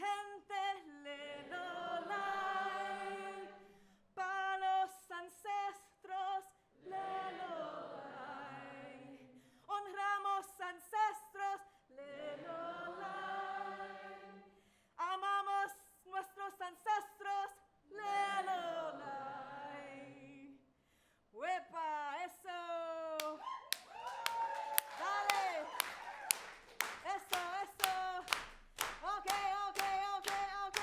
gente lelolai, para los ancestros lelolai, honramos ancestros lelolai, amamos nuestros ancestros lelolai. ¡Huepa! ¡Eso! ¡Dale! ¡Eso, eso! ¡Ok, ok, ok, ok!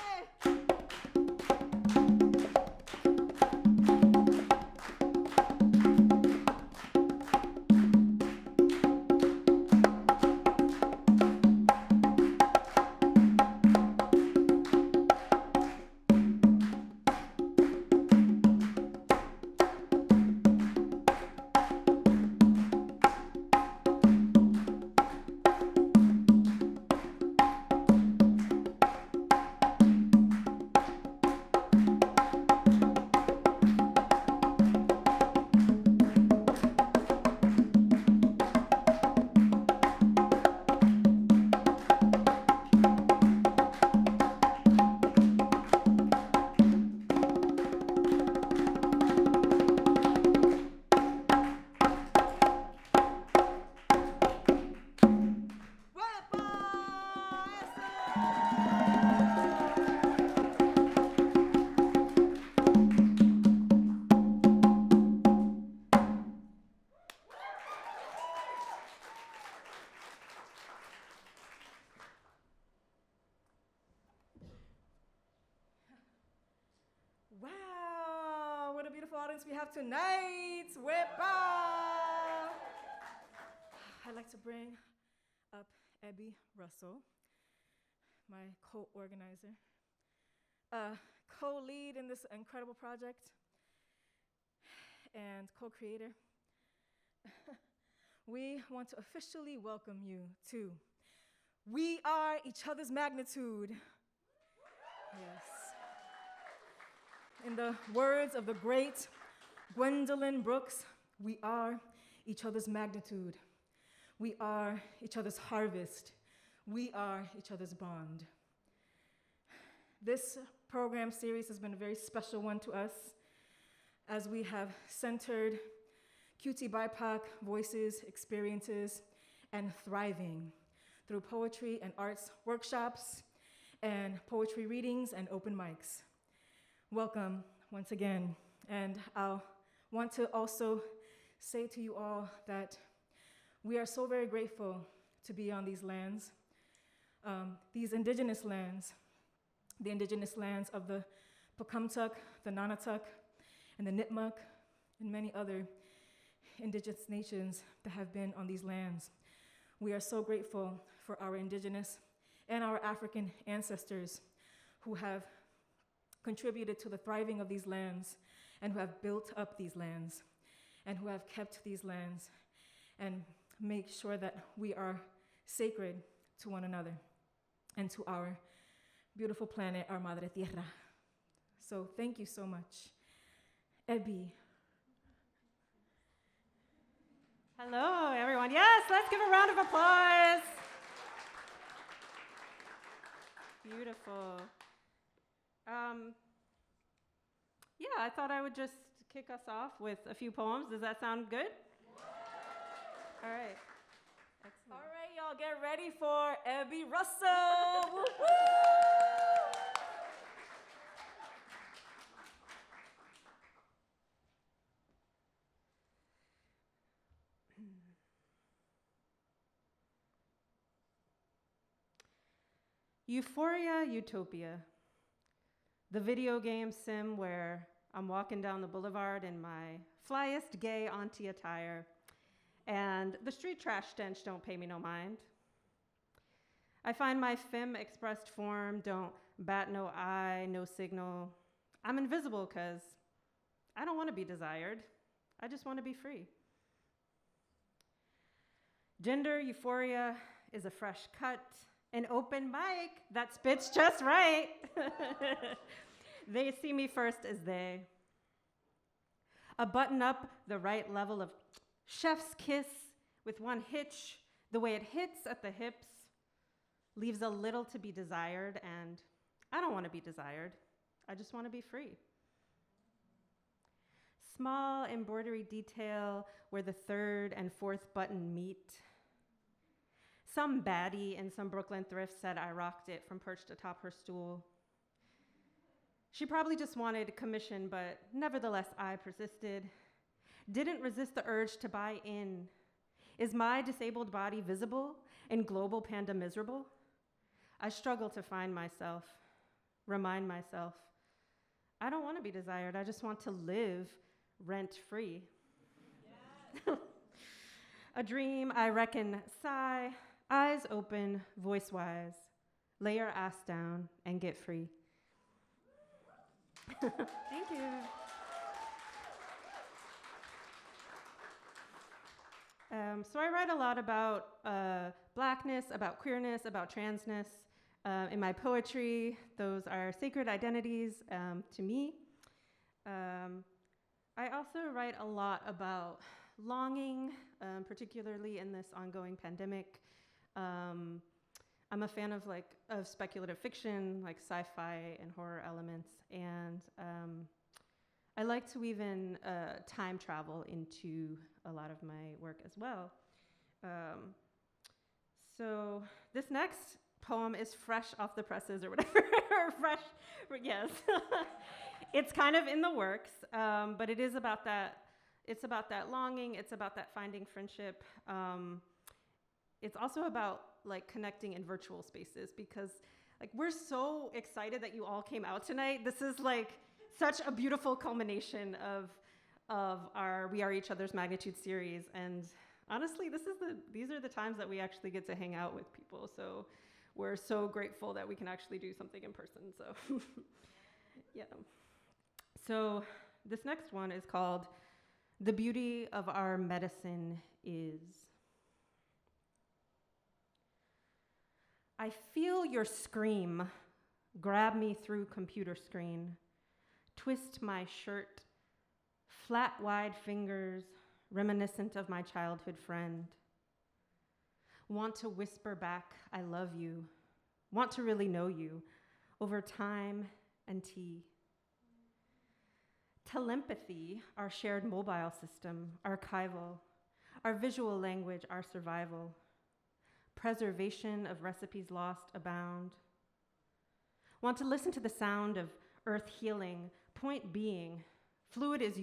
Wow, what a beautiful audience we have tonight. Wepa! I'd like to bring up Ebbie Russell, my co-organizer, co-lead in this incredible project, and co-creator. We want to officially welcome you to We Are Each Other's Magnitude. Yes. In the words of the great Gwendolyn Brooks, we are each other's magnitude. We are each other's harvest. We are each other's bond. This program series has been a very special one to us as we have centered QTBIPOC voices, experiences, and thriving through poetry and arts workshops and poetry readings and open mics. Welcome once again, and I'll want to also say to you all that we are so very grateful to be on these lands, these indigenous lands, the indigenous lands of the Pocumtuck, the Nonotuck, and the Nipmuc, and many other indigenous nations that have been on these lands. We are so grateful for our indigenous and our African ancestors who have contributed to the thriving of these lands and who have built up these lands and who have kept these lands and make sure that we are sacred to one another and to our beautiful planet, our Madre Tierra. So thank you so much. Ebbie. Hello, everyone. Yes, let's give a round of applause. Beautiful. Yeah, I thought I would just kick us off with a few poems. Does that sound good? All right. Excellent. All right, y'all, get ready for Ebbie Russell. Woo, woo. Euphoria Utopia, the video game sim where I'm walking down the boulevard in my flyest gay auntie attire, and the street trash stench don't pay me no mind. I find my femme expressed form don't bat no eye, no signal. I'm invisible because I don't want to be desired. I just want to be free. Gender euphoria is a fresh cut, an open mic that spits just right. They see me first as they. A button up the right level of chef's kiss with one hitch, the way it hits at the hips leaves a little to be desired, and I don't want to be desired. I just want to be free. Small embroidery detail where the third and fourth button meet. Some baddie in some Brooklyn thrift said I rocked it from perched atop her stool. She probably just wanted commission, but nevertheless I persisted. Didn't resist the urge to buy in. Is my disabled body visible in global panda miserable? I struggle to find myself, remind myself. I don't want to be desired. I just want to live rent-free. Yes. A dream, I reckon, sigh, eyes open, voice-wise. Lay your ass down and get free. Thank you. So I write a lot about Blackness, about queerness, about transness. In my poetry, those are sacred identities to me. I also write a lot about longing, particularly in this ongoing pandemic. I'm a fan of speculative fiction, like sci-fi and horror elements, and I like to weave in time travel into a lot of my work as well. So this next poem is fresh off the presses or whatever, fresh, yes. It's kind of in the works, but it is about that, it's about that longing, it's about that finding friendship. It's also about connecting in virtual spaces because we're so excited that you all came out tonight. This is such a beautiful culmination of our We Are Each Other's Magnitude series. And honestly, these are the times that we actually get to hang out with people. So we're so grateful that we can actually do something in person. So yeah. So this next one is called The Beauty of Our Medicine Is. I feel your scream grab me through computer screen, twist my shirt, flat, wide fingers, reminiscent of my childhood friend. Want to whisper back, I love you. Want to really know you over time and tea. Telepathy, our shared mobile system, archival, our visual language, our survival. Preservation of recipes lost abound. Want to listen to the sound of earth healing, point being, fluid is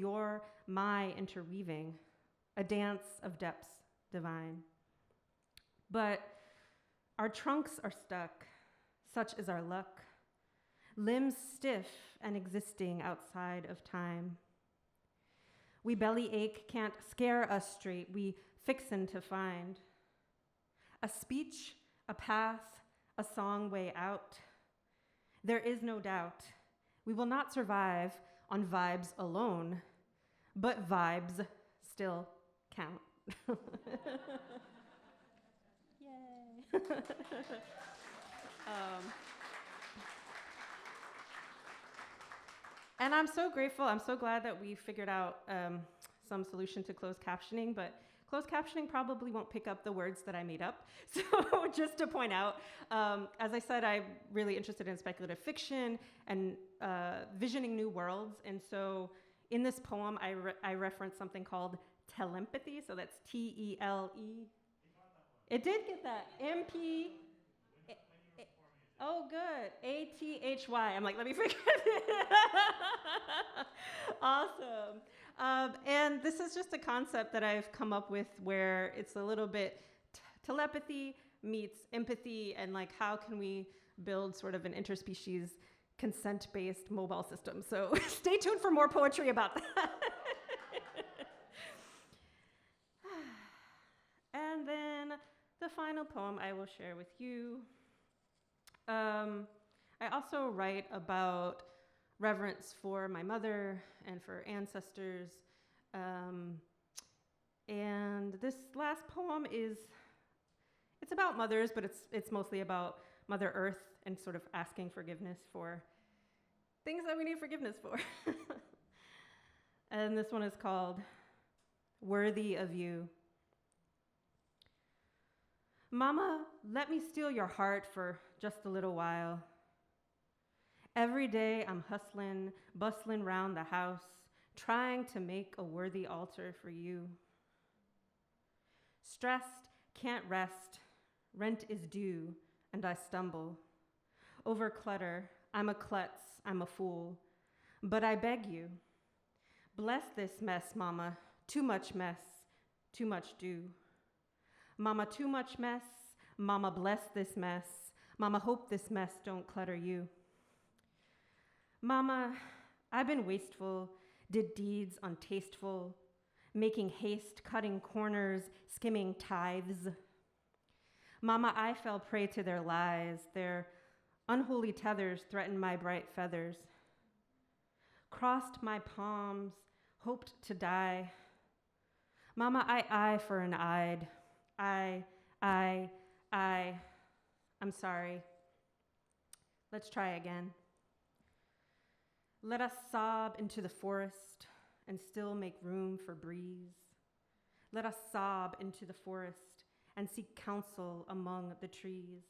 my interweaving, a dance of depths divine. But our trunks are stuck, such is our luck, limbs stiff and existing outside of time. We belly ache, can't scare us straight, we fixin' to find. A speech, a path, a song way out. There is no doubt we will not survive on vibes alone, but vibes still count. Yay. And I'm so grateful, I'm so glad that we figured out some solution to closed captioning, but closed captioning probably won't pick up the words that I made up. So just to point out, as I said, I'm really interested in speculative fiction and visioning new worlds. And so in this poem, I reference something called telepathy. So that's T-E-L-E. It did get that. M-P. Oh, good. A-T-H-Y. I'm like, let me figure it out. Awesome. And this is just a concept that I've come up with where it's a little bit telepathy meets empathy and how can we build sort of an interspecies consent-based mobile system. So stay tuned for more poetry about that. And then the final poem I will share with you. I also write about reverence for my mother and for ancestors. And this last poem it's about mothers, but it's mostly about Mother Earth and sort of asking forgiveness for things that we need forgiveness for. And this one is called Worthy of You. Mama, let me steal your heart for just a little while. Every day I'm hustling, bustling round the house, trying to make a worthy altar for you. Stressed, can't rest, rent is due, and I stumble. Over clutter, I'm a klutz, I'm a fool. But I beg you, bless this mess, mama, too much mess, too much do. Mama, too much mess, mama, bless this mess, mama, hope this mess don't clutter you. Mama, I've been wasteful, did deeds untasteful, making haste, cutting corners, skimming tithes. Mama, I fell prey to their lies, their unholy tethers threatened my bright feathers. Crossed my palms, hoped to die. Mama, I eye for an eyed. I'm sorry. Let's try again. Let us sob into the forest and still make room for breeze. Let us sob into the forest and seek counsel among the trees.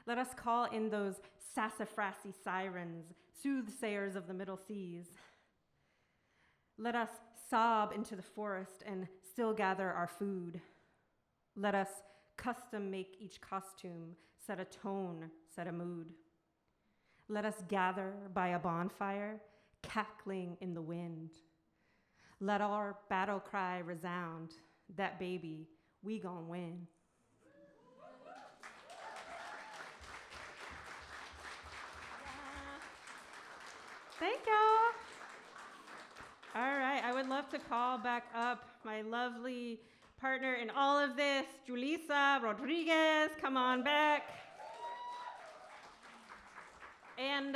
Let us call in those sassafrasy sirens, soothsayers of the middle seas. Let us sob into the forest and still gather our food. Let us custom make each costume, set a tone, set a mood. Let us gather by a bonfire, cackling in the wind. Let our battle cry resound, that baby, we gon' win. Thank y'all. All right, I would love to call back up my lovely partner in all of this, Julissa, Rodríguez, come on back. And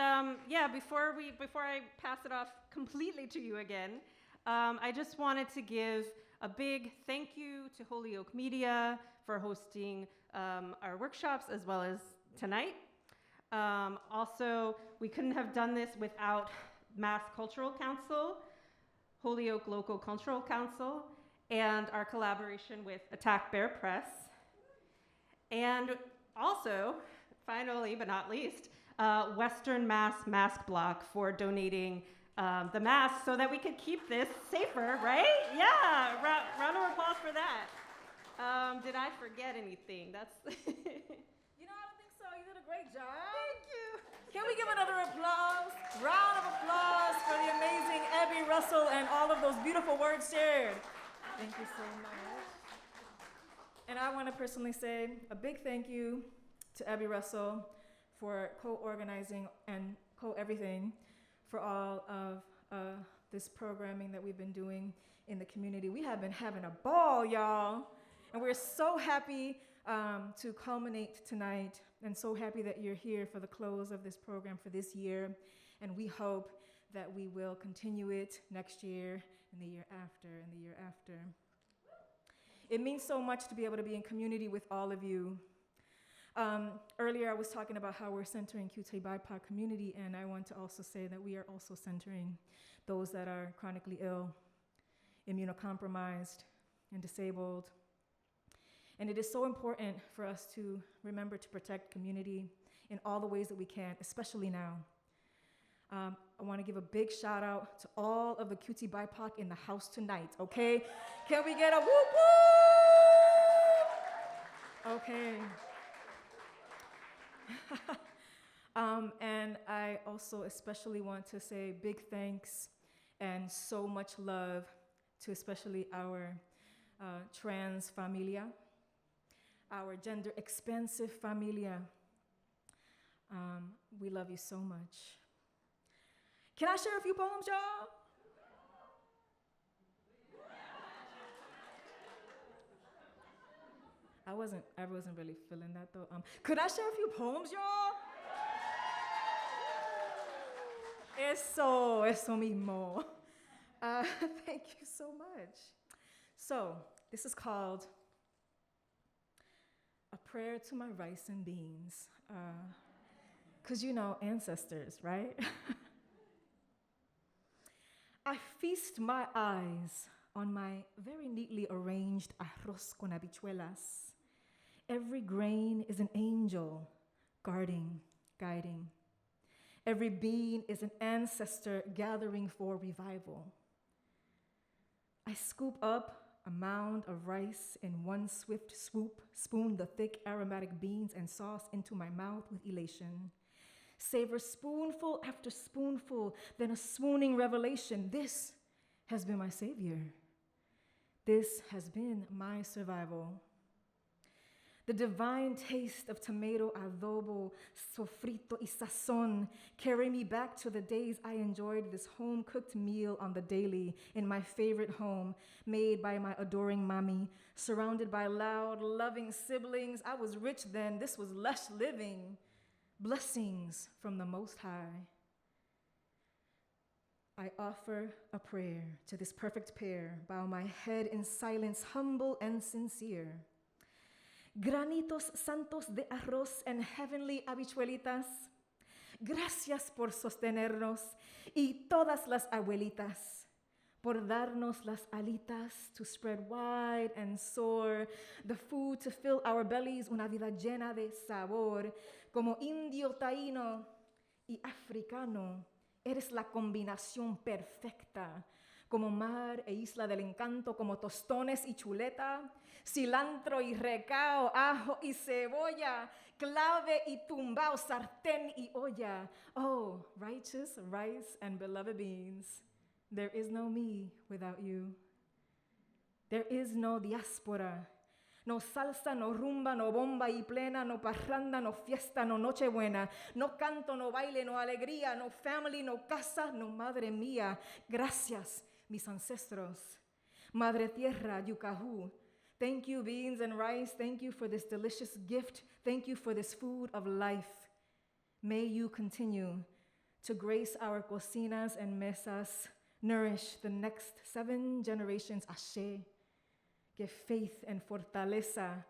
before I pass it off completely to you again, I just wanted to give a big thank you to Holyoke Media for hosting our workshops as well as tonight. Also, we couldn't have done this without Mass Cultural Council, Holyoke Local Cultural Council, and our collaboration with Attack Bear Press. And also, finally but not least, Western Mass Mask Block for donating the masks so that we could keep this safer, right? Yeah, round of applause for that. Did I forget anything? That's You know, I don't think so. You did a great job. Thank you. Can we give another applause? Round of applause for the amazing Ebbie Russell and all of those beautiful words shared. Thank you so much. And I want to personally say a big thank you to Ebbie Russell for co-organizing and co-everything for all of this programming that we've been doing in the community. We have been having a ball, y'all. And we're so happy to culminate tonight and so happy that you're here for the close of this program for this year. And we hope that we will continue it next year and the year after and the year after. It means so much to be able to be in community with all of you. Earlier I was talking about how we're centering QTBIPOC community, and I want to also say that we are also centering those that are chronically ill, immunocompromised, and disabled. And it is so important for us to remember to protect community in all the ways that we can, especially now. I want to give a big shout out to all of the QTBIPOC in the house tonight, okay? Can we get a whoop whoop? Okay. And I also especially want to say big thanks and so much love to especially our trans familia, our gender expansive familia. We love you so much. Can I share a few poems, y'all? I wasn't really feeling that though. Could I share a few poems, y'all? Eso mismo. Thank you so much. So, this is called A Prayer to My Rice and Beans. 'Cause you know, ancestors, right? I feast my eyes on my very neatly arranged arroz con habichuelas. Every grain is an angel, guarding, guiding. Every bean is an ancestor gathering for revival. I scoop up a mound of rice in one swift swoop, spoon the thick aromatic beans and sauce into my mouth with elation. Savor spoonful after spoonful, then a swooning revelation. This has been my savior. This has been my survival. The divine taste of tomato adobo, sofrito y sazon carry me back to the days I enjoyed this home-cooked meal on the daily in my favorite home, made by my adoring mommy, surrounded by loud, loving siblings. I was rich then, this was lush living. Blessings from the Most High. I offer a prayer to this perfect pair, bow my head in silence, humble and sincere. Granitos santos de arroz and heavenly habichuelitas, gracias por sostenernos y todas las abuelitas, por darnos las alitas to spread wide and soar, the food to fill our bellies, una vida llena de sabor, como indio, taíno y africano, eres la combinación perfecta, como mar e isla del encanto, como tostones y chuleta, cilantro y recao, ajo y cebolla, clave y tumbao, sartén y olla. Oh, righteous rice and beloved beans, there is no me without you. There is no diáspora, no salsa, no rumba, no bomba y plena, no parranda, no fiesta, no nochebuena, no canto, no baile, no alegría, no family, no casa, no madre mía. Gracias, mis ancestros. Madre tierra, yucajú. Thank you, beans and rice. Thank you for this delicious gift. Thank you for this food of life. May you continue to grace our cocinas and mesas, nourish the next 7 generations. Ashe. Give faith and fortaleza.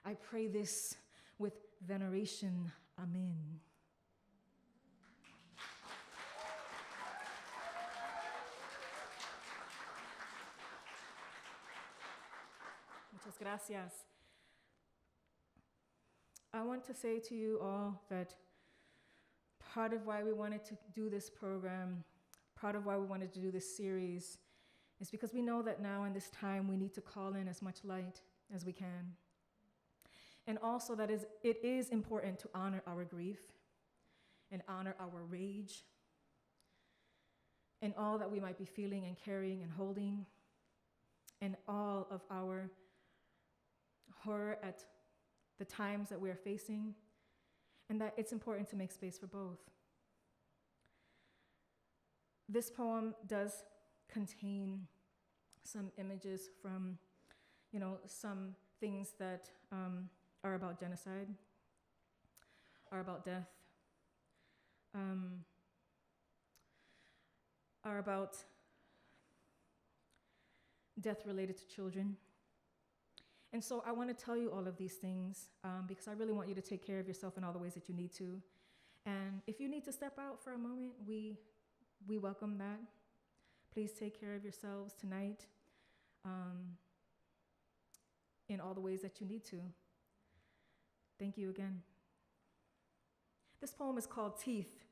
I pray this with veneration. Amen. Muchas gracias. I want to say to you all that part of why we wanted to do this program, part of why we wanted to do this series, is because we know that now in this time we need to call in as much light as we can. And also that it is important to honor our grief and honor our rage and all that we might be feeling and carrying and holding and all of our horror at the times that we are facing, and that it's important to make space for both. This poem does contain some images from, some things that are about genocide, are about death, are about death related to children. And so I want to tell you all of these things because I really want you to take care of yourself in all the ways that you need to. And if you need to step out for a moment, we welcome that. Please take care of yourselves tonight in all the ways that you need to. Thank you again. This poem is called Teeth.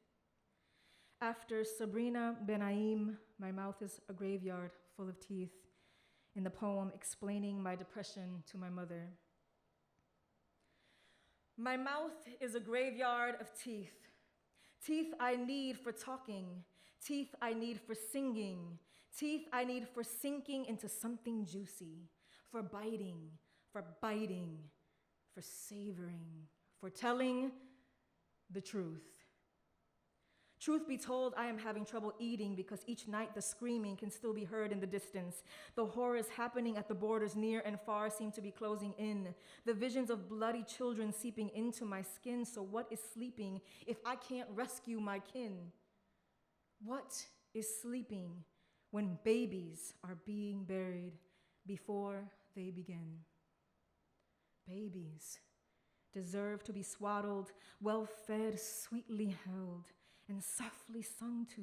After Sabrina Benaim, my mouth is a graveyard full of teeth, in the poem explaining my depression to my mother. My mouth is a graveyard of teeth. Teeth I need for talking. Teeth I need for singing. Teeth I need for sinking into something juicy, for biting, for savoring, for telling the truth. Truth be told, I am having trouble eating because each night the screaming can still be heard in the distance. The horrors happening at the borders near and far seem to be closing in. The visions of bloody children seeping into my skin. So what is sleeping if I can't rescue my kin? What is sleeping when babies are being buried before they begin? Babies deserve to be swaddled, well-fed, sweetly held, and softly sung to.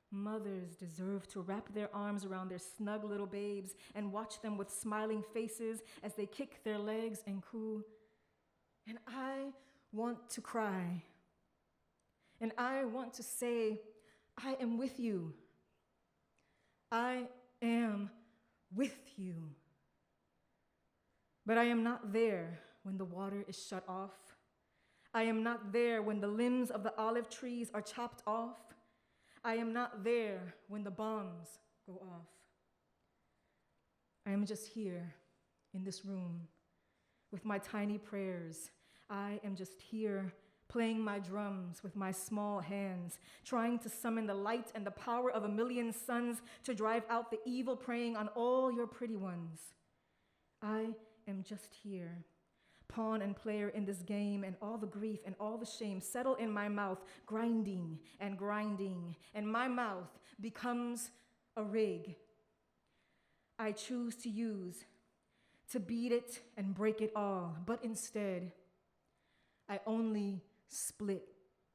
Mothers deserve to wrap their arms around their snug little babes and watch them with smiling faces as they kick their legs and coo. And I want to cry. And I want to say, I am with you. I am with you. But I am not there when the water is shut off. I am not there when the limbs of the olive trees are chopped off. I am not there when the bombs go off. I am just here in this room with my tiny prayers. I am just here playing my drums with my small hands, trying to summon the light and the power of a million suns to drive out the evil preying on all your pretty ones. I am just here, pawn and player in this game, and all the grief and all the shame settle in my mouth, grinding, and my mouth becomes a rig I choose to use to beat it and break it all, but instead, I only split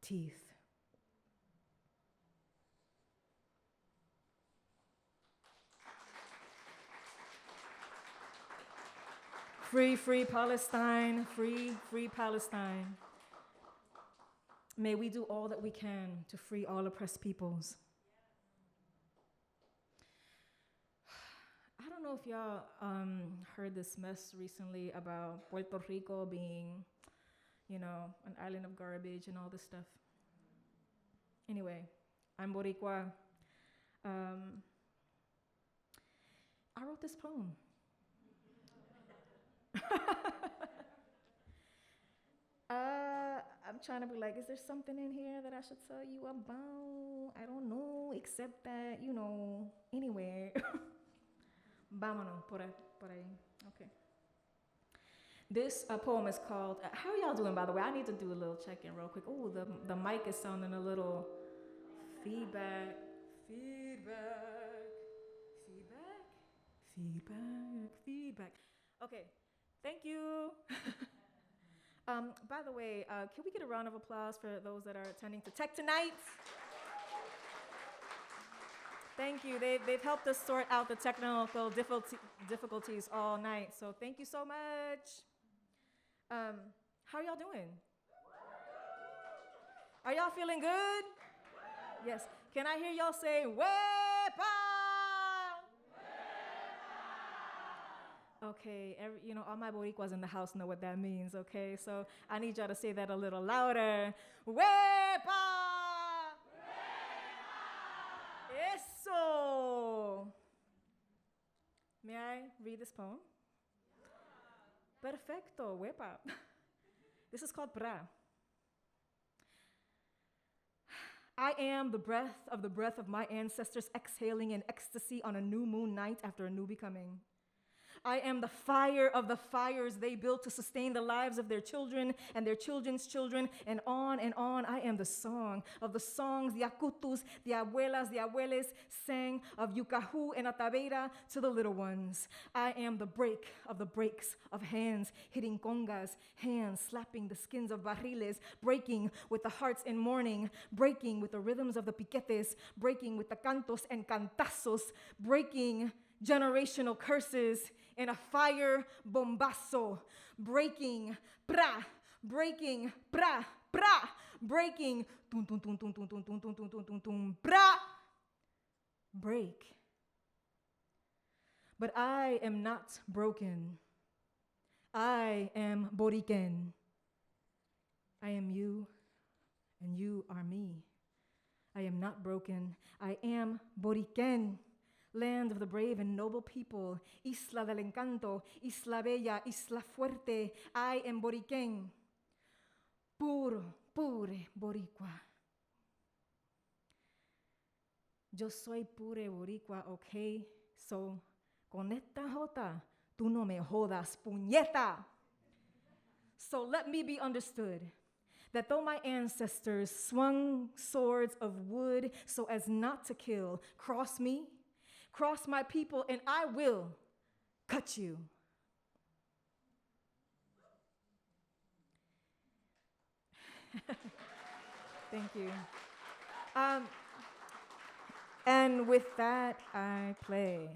teeth. Free, free Palestine, free, free Palestine. May we do all that we can to free all oppressed peoples. I don't know if y'all heard this mess recently about Puerto Rico being, an island of garbage and all this stuff. Anyway, I'm Boricua. I wrote this poem. I'm trying to be like, is there something in here that I should tell you about? I don't know, except that, anyway. Vámonos, por ahí. Okay. This poem is called, how are y'all doing, by the way? I need to do a little check-in real quick. Oh, the mic is sounding a little feedback. Okay, thank you. By the way, can we get a round of applause for those that are attending to Tech Tonight? Thank you. They've helped us sort out the technical difficulties all night. So thank you so much. How are y'all doing? Are y'all feeling good? Yes. Can I hear y'all say, Wepa? Okay, all my Boricuas in the house know what that means, okay? So I need y'all to say that a little louder. Wepa! Eso! May I read this poem? Perfecto, wepa. This is called Pra. I am the breath of my ancestors exhaling in ecstasy on a new moon night after a new becoming. I am the fire of the fires they built to sustain the lives of their children and their children's children, and on and on. I am the song of the songs the acutus, the abuelas, the abueles sang of Yucahu and Atabeira to the little ones. I am the break of the breaks of hands hitting congas, hands slapping the skins of barriles, breaking with the hearts in mourning, breaking with the rhythms of the piquetes, breaking with the cantos and cantazos, breaking generational curses in a fire bombazo, breaking, pra, breaking, pra, pra, breaking, tum tum tum tum tum tum tum tum tum tum tum tum, pra, break. But I am not broken. I am Boriquen. I am you, and you are me. I am not broken. I am Boriquen. Land of the brave and noble people, Isla del Encanto, Isla Bella, Isla Fuerte, I am Boriquen, puro, pure Boricua. Yo soy pure Boricua, okay? So, con esta jota, tú no me jodas, puñeta. So let me be understood that though my ancestors swung swords of wood so as not to kill, cross me, cross my people, and I will cut you. Thank you. And with that, I play.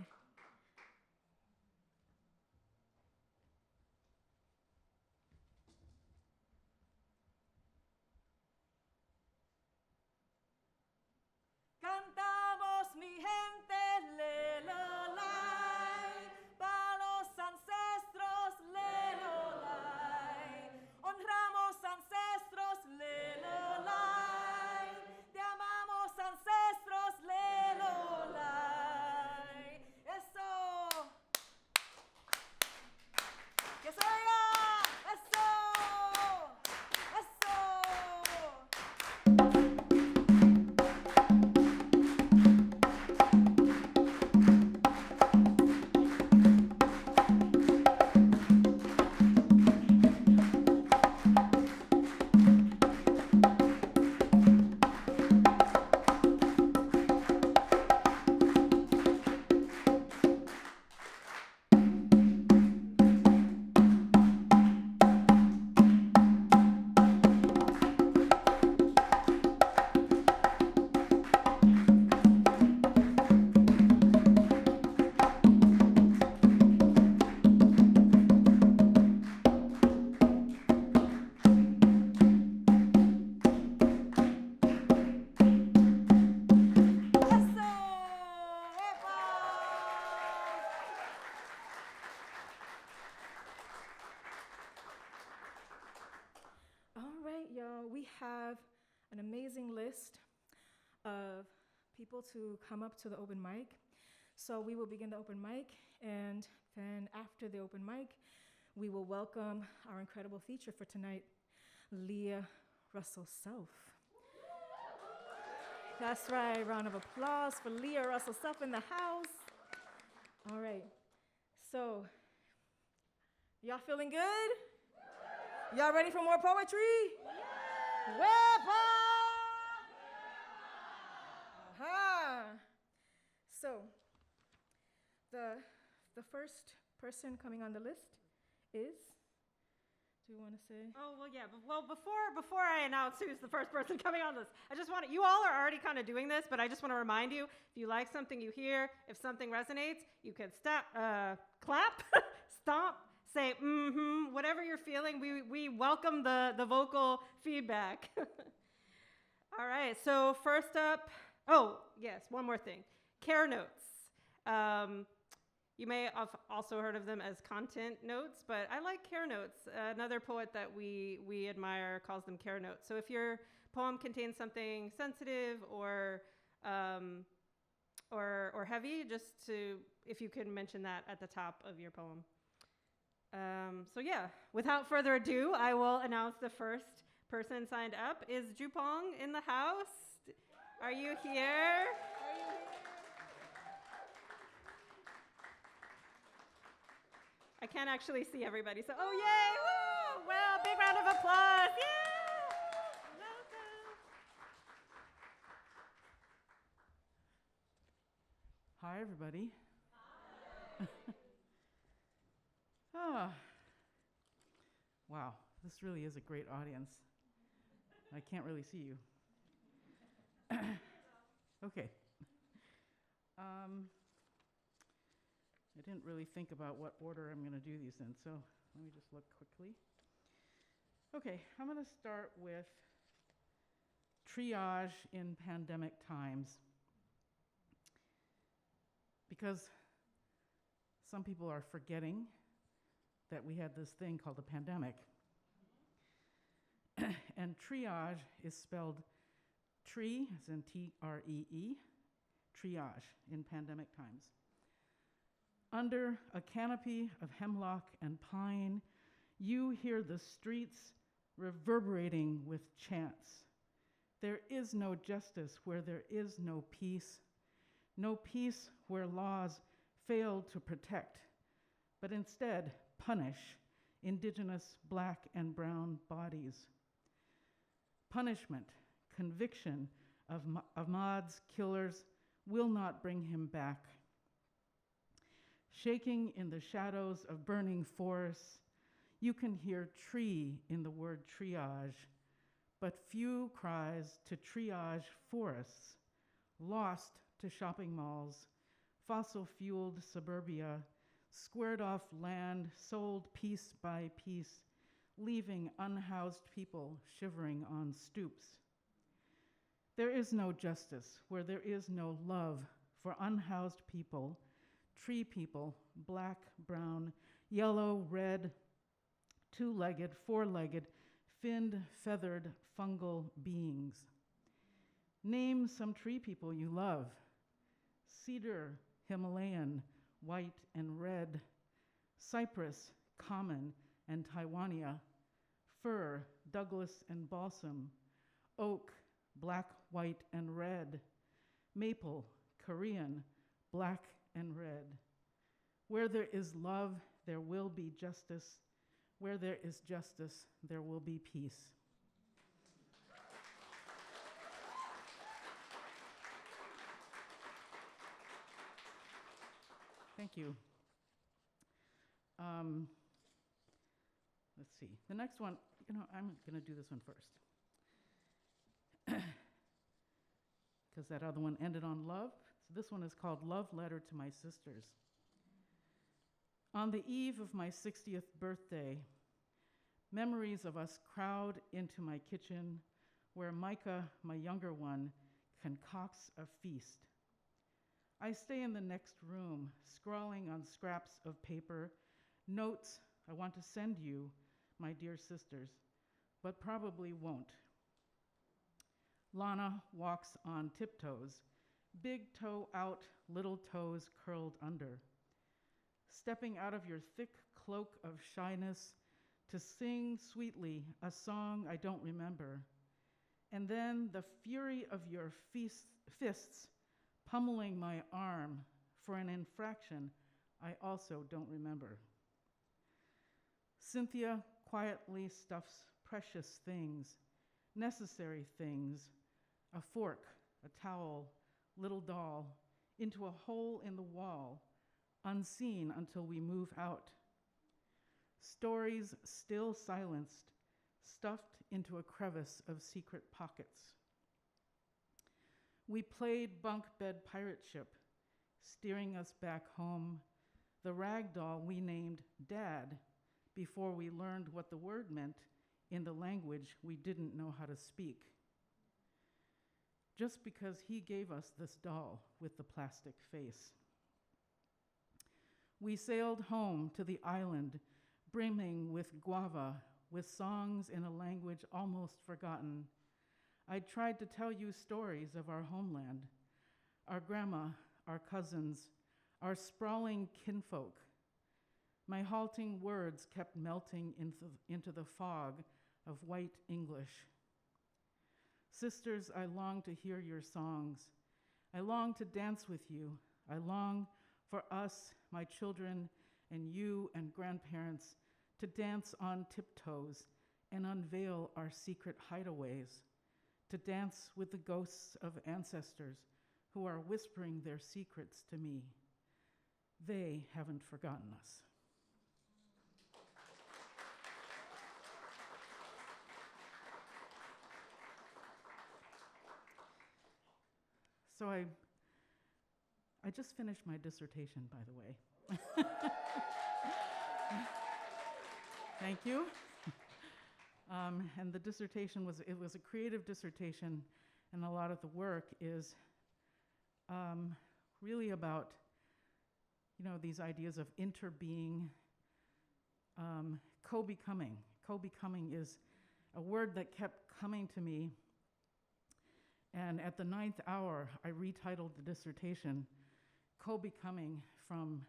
list of people to come up to the open mic. So we will begin the open mic, and then after the open mic, we will welcome our incredible feature for tonight, Lia Russell-Self. That's right, round of applause for Lia Russell-Self in the house. All right, so y'all feeling good? Y'all ready for more poetry? So, the first person coming on the list is, do you want to say? Oh, well, yeah. Well, before I announce who's the first person coming on this, I just want to, you all are already kind of doing this, but I just want to remind you, if you like something you hear, if something resonates, you can stop, clap, stomp, say, mm-hmm, whatever you're feeling. We welcome the vocal feedback. All right, so first up, oh, yes, one more thing. Care notes. You may have also heard of them as content notes, but I like care notes. Another poet that we admire calls them care notes. So if your poem contains something sensitive or heavy, if you can mention that at the top of your poem. So yeah, without further ado, I will announce the first person signed up. Is Jupong in the house? Are you here? I can't actually see everybody, so, oh, yay, woo! Well, big round of applause, yeah! Welcome. Hi, everybody. Hi. Wow, this really is a great audience. I can't really see you. Okay. I didn't really think about what order I'm going to do these in, so let me just look quickly. Okay, I'm going to start with triage in pandemic times, because some people are forgetting that we had this thing called a pandemic. And triage is spelled tree, as in T-R-E-E, triage in pandemic times. Under a canopy of hemlock and pine, you hear the streets reverberating with chants. There is no justice where there is no peace where laws fail to protect, but instead punish Indigenous Black and brown bodies. Punishment, conviction of Ahmaud's killers will not bring him back. Shaking in the shadows of burning forests, you can hear tree in the word triage, but few cries to triage forests, lost to shopping malls, fossil-fueled suburbia, squared-off land sold piece by piece, leaving unhoused people shivering on stoops. There is no justice where there is no love for unhoused people, tree people, black, brown, yellow, red, two-legged, four-legged, finned, feathered, fungal beings. Name some tree people you love. Cedar, Himalayan, white and red. Cypress, common and Taiwania. Fir, Douglas and balsam. Oak, black, white and red. Maple, Korean, black and red. Where there is love, there will be justice. Where there is justice, there will be peace. Thank you. Let's see. The next one, I'm going to do this one first. Because that other one ended on love. So this one is called Love Letter to My Sisters. On the eve of my 60th birthday, memories of us crowd into my kitchen where Micah, my younger one, concocts a feast. I stay in the next room, scrawling on scraps of paper, notes I want to send you, my dear sisters, but probably won't. Lana walks on tiptoes, big toe out, little toes curled under. Stepping out of your thick cloak of shyness to sing sweetly a song I don't remember. And then the fury of your fists pummeling my arm for an infraction I also don't remember. Cynthia quietly stuffs precious things, necessary things, a fork, a towel, little doll, into a hole in the wall, unseen until we move out. Stories still silenced, stuffed into a crevice of secret pockets. We played bunk bed pirate ship, steering us back home, the rag doll we named Dad before we learned what the word meant in the language we didn't know how to speak. Just because he gave us this doll with the plastic face. We sailed home to the island, brimming with guava, with songs in a language almost forgotten. I tried to tell you stories of our homeland, our grandma, our cousins, our sprawling kinfolk. My halting words kept melting into the fog of white English. Sisters, I long to hear your songs. I long to dance with you. I long for us, my children, and you and grandparents to dance on tiptoes and unveil our secret hideaways, to dance with the ghosts of ancestors who are whispering their secrets to me. They haven't forgotten us. So I just finished my dissertation, by the way. Thank you. And the dissertation was a creative dissertation, and a lot of the work is really about, these ideas of interbeing, co-becoming. Co-becoming is a word that kept coming to me. And at the 9th hour, I retitled the dissertation, Co-Becoming from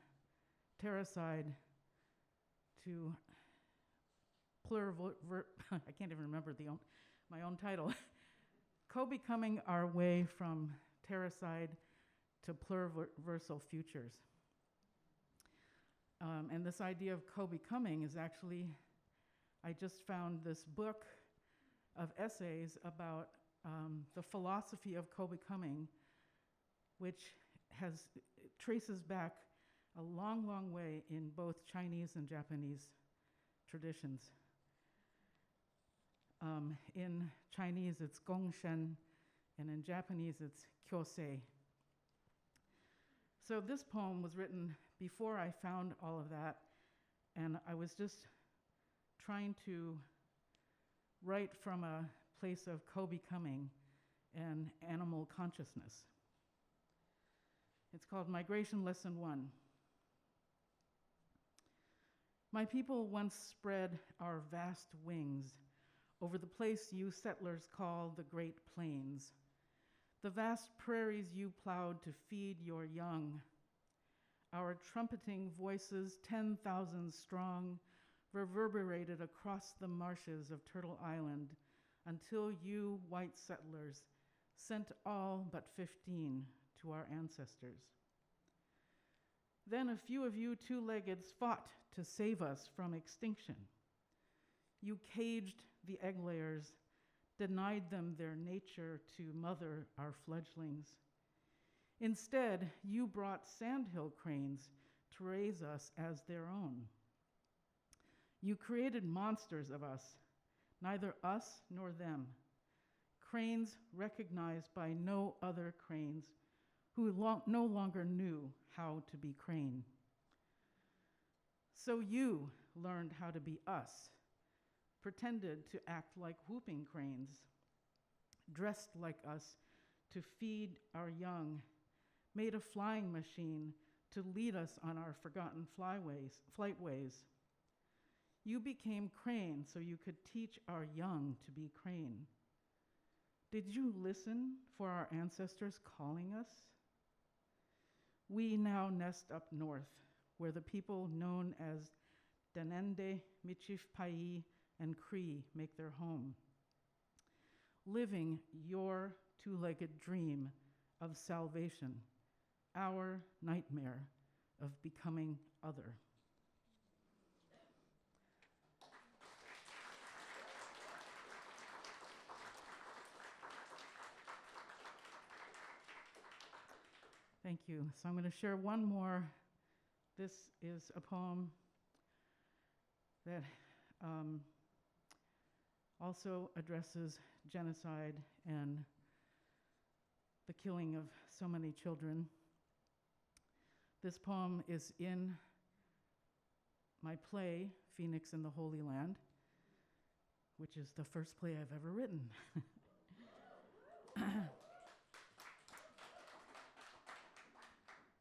Terracide to I can't even remember my own title. Co-Becoming our way from Terracide to pluriversal futures. And this idea of co-becoming is actually, I just found this book of essays about the philosophy of co-becoming, which traces back a long, long way in both Chinese and Japanese traditions. In Chinese, it's Gongshen, and in Japanese, it's Kyosei. So this poem was written before I found all of that, and I was just trying to write from a place of co-becoming and animal consciousness. It's called Migration Lesson 1. My people once spread our vast wings over the place you settlers call the Great Plains, the vast prairies you plowed to feed your young. Our trumpeting voices, 10,000 strong, reverberated across the marshes of Turtle Island until you, white settlers, sent all but 15 to our ancestors. Then a few of you two-leggeds fought to save us from extinction. You caged the egg layers, denied them their nature to mother our fledglings. Instead, you brought sandhill cranes to raise us as their own. You created monsters of us, neither us nor them, cranes recognized by no other cranes who no longer knew how to be crane. So you learned how to be us, pretended to act like whooping cranes, dressed like us to feed our young, made a flying machine to lead us on our forgotten flightways. You became crane so you could teach our young to be crane. Did you listen for our ancestors calling us? We now nest up north, where the people known as Danende, Michif-Pai, and Cree make their home, living your two-legged dream of salvation, our nightmare of becoming other. Thank you. So I'm going to share one more. This is a poem that also addresses genocide and the killing of so many children. This poem is in my play, Phoenix in the Holy Land, which is the first play I've ever written.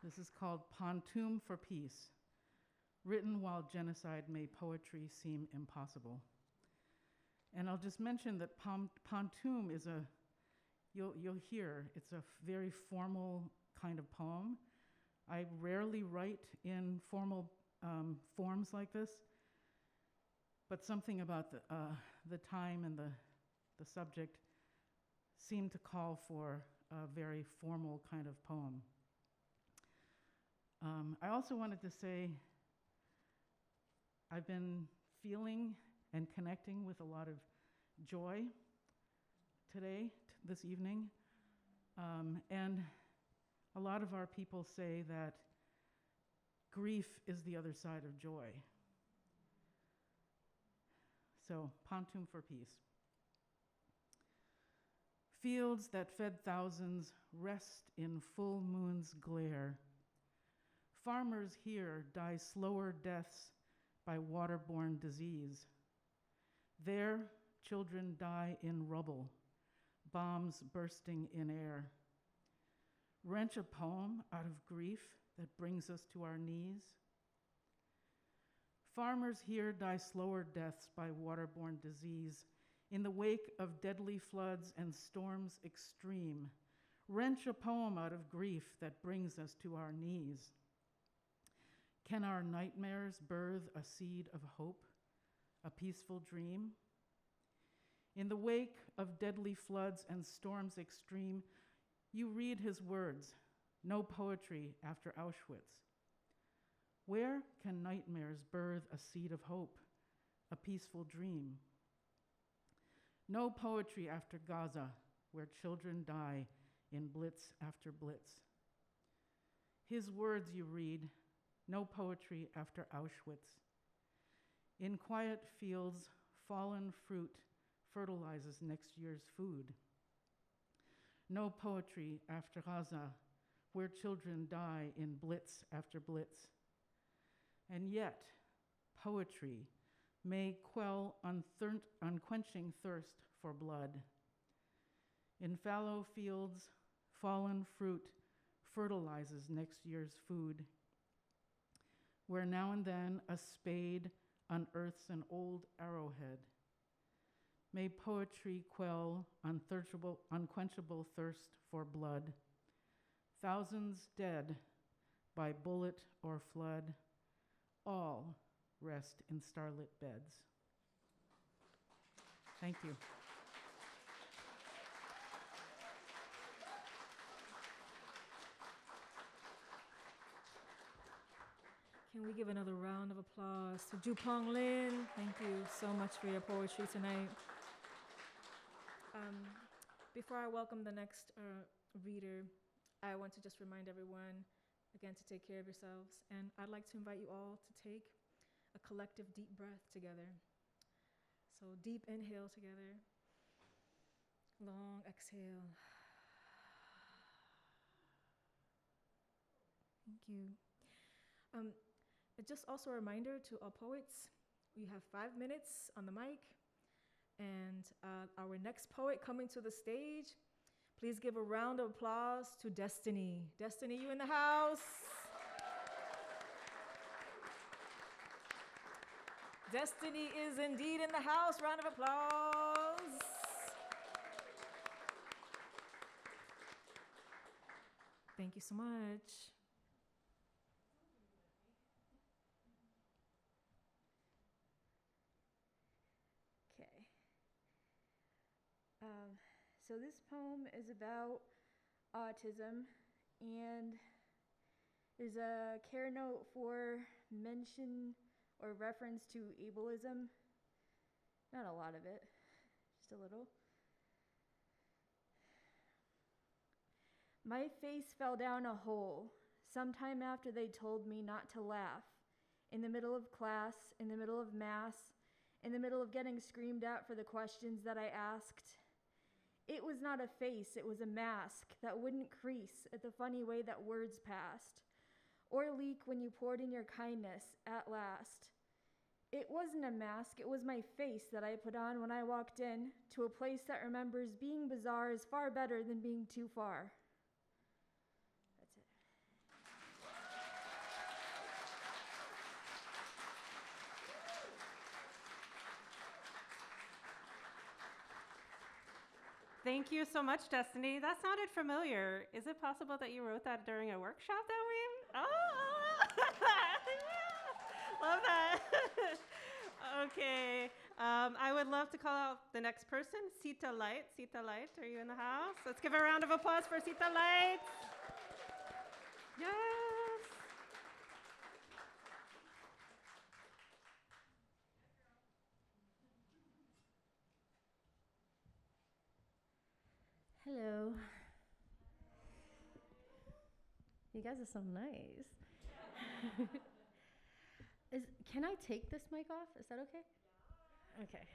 This is called Pontoon for Peace, written while genocide made poetry seem impossible. And I'll just mention that Pontoon is you'll hear, it's a very formal kind of poem. I rarely write in formal forms like this, but something about the time and the subject seemed to call for a very formal kind of poem. I also wanted to say I've been feeling and connecting with a lot of joy today, this evening. And a lot of our people say that grief is the other side of joy. So, Pontoon for Peace. Fields that fed thousands rest in full moon's glare. Farmers here die slower deaths by waterborne disease. There, children die in rubble, bombs bursting in air. Wrench a poem out of grief that brings us to our knees. Farmers here die slower deaths by waterborne disease in the wake of deadly floods and storms extreme. Wrench a poem out of grief that brings us to our knees. Can our nightmares birth a seed of hope, a peaceful dream? In the wake of deadly floods and storms extreme, you read his words, no poetry after Auschwitz. Where can nightmares birth a seed of hope, a peaceful dream? No poetry after Gaza, where children die in blitz after blitz. His words you read, no poetry after Auschwitz. In quiet fields, fallen fruit fertilizes next year's food. No poetry after Gaza, where children die in blitz after blitz. And yet, poetry may quell unquenching thirst for blood. In fallow fields, fallen fruit fertilizes next year's food, where now and then a spade unearths an old arrowhead. May poetry quell unquenchable thirst for blood. Thousands dead by bullet or flood, all rest in starlit beds. Thank you. Can we give another round of applause to Jupong Lin? Thank you so much for your poetry tonight. Before I welcome the next reader, I want to just remind everyone, again, to take care of yourselves. And I'd like to invite you all to take a collective deep breath together. So deep inhale together, long exhale. Thank you. Just also a reminder to all poets, we have 5 minutes on the mic. And our next poet coming to the stage, please give a round of applause to Destiny. Destiny, you in the house? Destiny is indeed in the house. Round of applause. Thank you so much. Okay. So this poem is about autism, and there's a care note for mention or reference to ableism. Not a lot of it, just a little. My face fell down a hole sometime after they told me not to laugh. In the middle of class, in the middle of mass, in the middle of getting screamed at for the questions that I asked. It was not a face, it was a mask that wouldn't crease at the funny way that words passed, or leak when you poured in your kindness at last. It wasn't a mask, it was my face that I put on when I walked in to a place that remembers being bizarre is far better than being too far. That's it. Thank you so much, Destiny. That sounded familiar. Is it possible that you wrote that during a workshop that we... Oh! Love that. Okay. I would love to call out the next person, Sita Light. Sita Light, are you in the house? Let's give a round of applause for Sita Light. Yes. Hello. You guys are so nice. Can I take this mic off? Is that okay? Okay.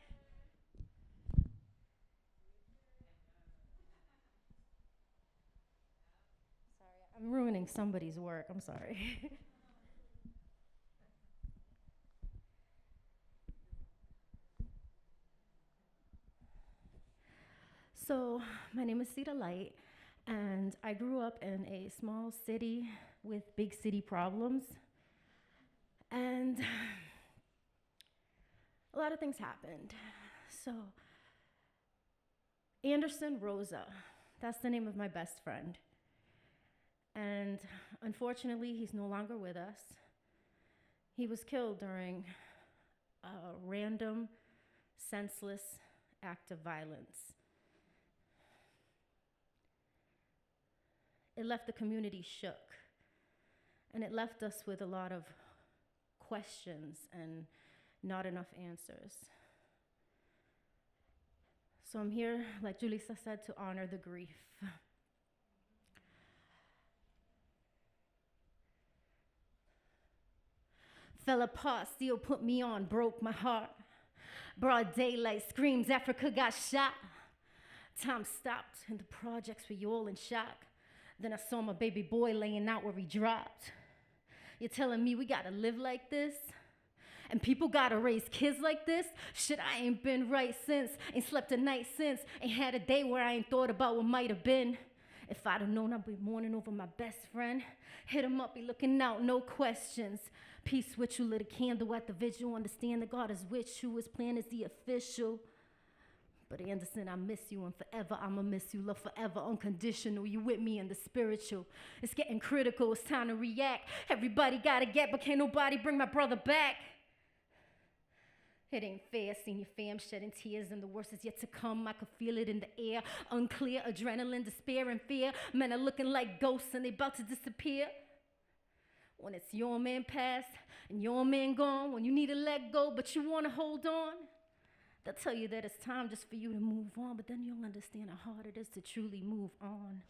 Sorry, I'm ruining somebody's work. I'm sorry. So, my name is Sita Light, and I grew up in a small city with big city problems. And a lot of things happened. So, Anderson Rosa, that's the name of my best friend. And unfortunately, he's no longer with us. He was killed during a random, senseless act of violence. It left the community shook, and it left us with a lot of questions and not enough answers. So I'm here, like Julissa said, to honor the grief. Fell apart, still put me on, broke my heart. Broad daylight screams, Africa got shot. Time stopped in the projects were you all in shock. Then I saw my baby boy laying out where he dropped. You're telling me we gotta live like this? And people gotta raise kids like this? Shit, I ain't been right since. Ain't slept a night since. Ain't had a day where I ain't thought about what might have been. If I'd have known I'd be mourning over my best friend. Hit him up, be looking out, no questions. Peace with you, lit a candle at the vigil. Understand that God is with you, his plan is the official. But Anderson, I miss you, and forever I'ma miss you. Love forever, unconditional. You with me in the spiritual. It's getting critical, it's time to react. Everybody gotta get, but can't nobody bring my brother back. It ain't fair, seeing your fam shedding tears, and the worst is yet to come. I could feel it in the air, unclear, adrenaline, despair, and fear. Men are looking like ghosts, and they about to disappear. When it's your man passed, and your man gone, when you need to let go, but you wanna hold on. They'll tell you that it's time just for you to move on, but then you'll understand how hard it is to truly move on.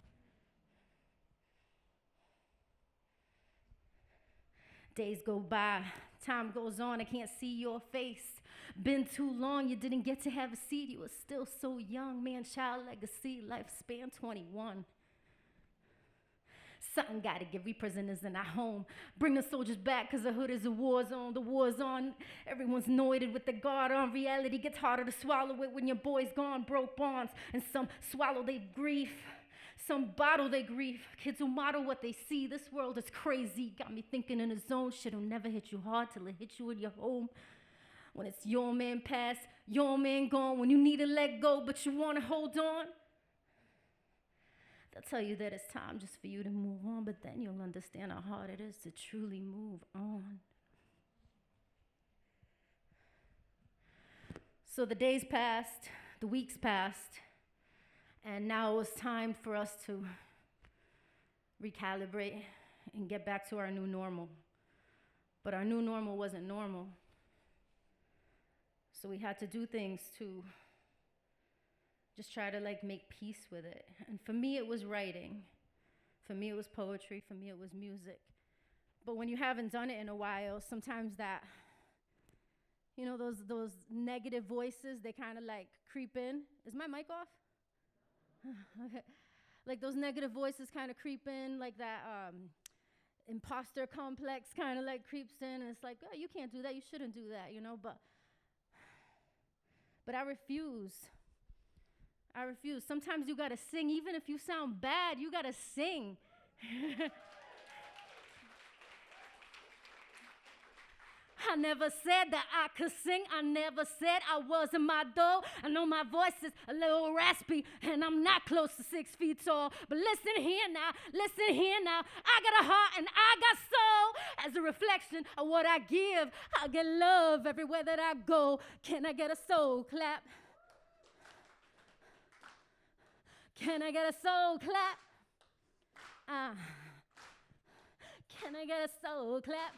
Days go by, time goes on, I can't see your face. Been too long, you didn't get to have a seat, you were still so young. Man, child, legacy, lifespan 21. Something gotta give, we prisoners in our home. Bring the soldiers back, cause the hood is a war zone. The war's on, everyone's anointed with the guard on. Reality gets harder to swallow it when your boy's gone. Broke bonds, and some swallow their grief. Some bottle their grief. Kids who model what they see. This world is crazy, got me thinking in a zone. Shit'll never hit you hard till it hits you in your home. When it's your man past, your man gone. When you need to let go, but you wanna hold on. They'll tell you that it's time just for you to move on, but then you'll understand how hard it is to truly move on. So the days passed, the weeks passed, and now it was time for us to recalibrate and get back to our new normal. But our new normal wasn't normal. So we had to do things to just try to make peace with it. And for me, it was writing. For me, it was poetry. For me, it was music. But when you haven't done it in a while, sometimes that, those negative voices, they kind of creep in. Is my mic off? Okay. Like those negative voices kind of creep in, like that imposter complex kind of creeps in, and it's like, oh, you can't do that, you shouldn't do that, but I refuse. Sometimes you gotta sing, even if you sound bad, you gotta sing. I never said that I could sing. I never said I wasn't my dough. I know my voice is a little raspy, and I'm not close to 6 feet tall. But listen here now. I got a heart and I got soul. As a reflection of what I give, I get love everywhere that I go. Can I get a soul clap? Can I get a soul clap? Can I get a soul clap?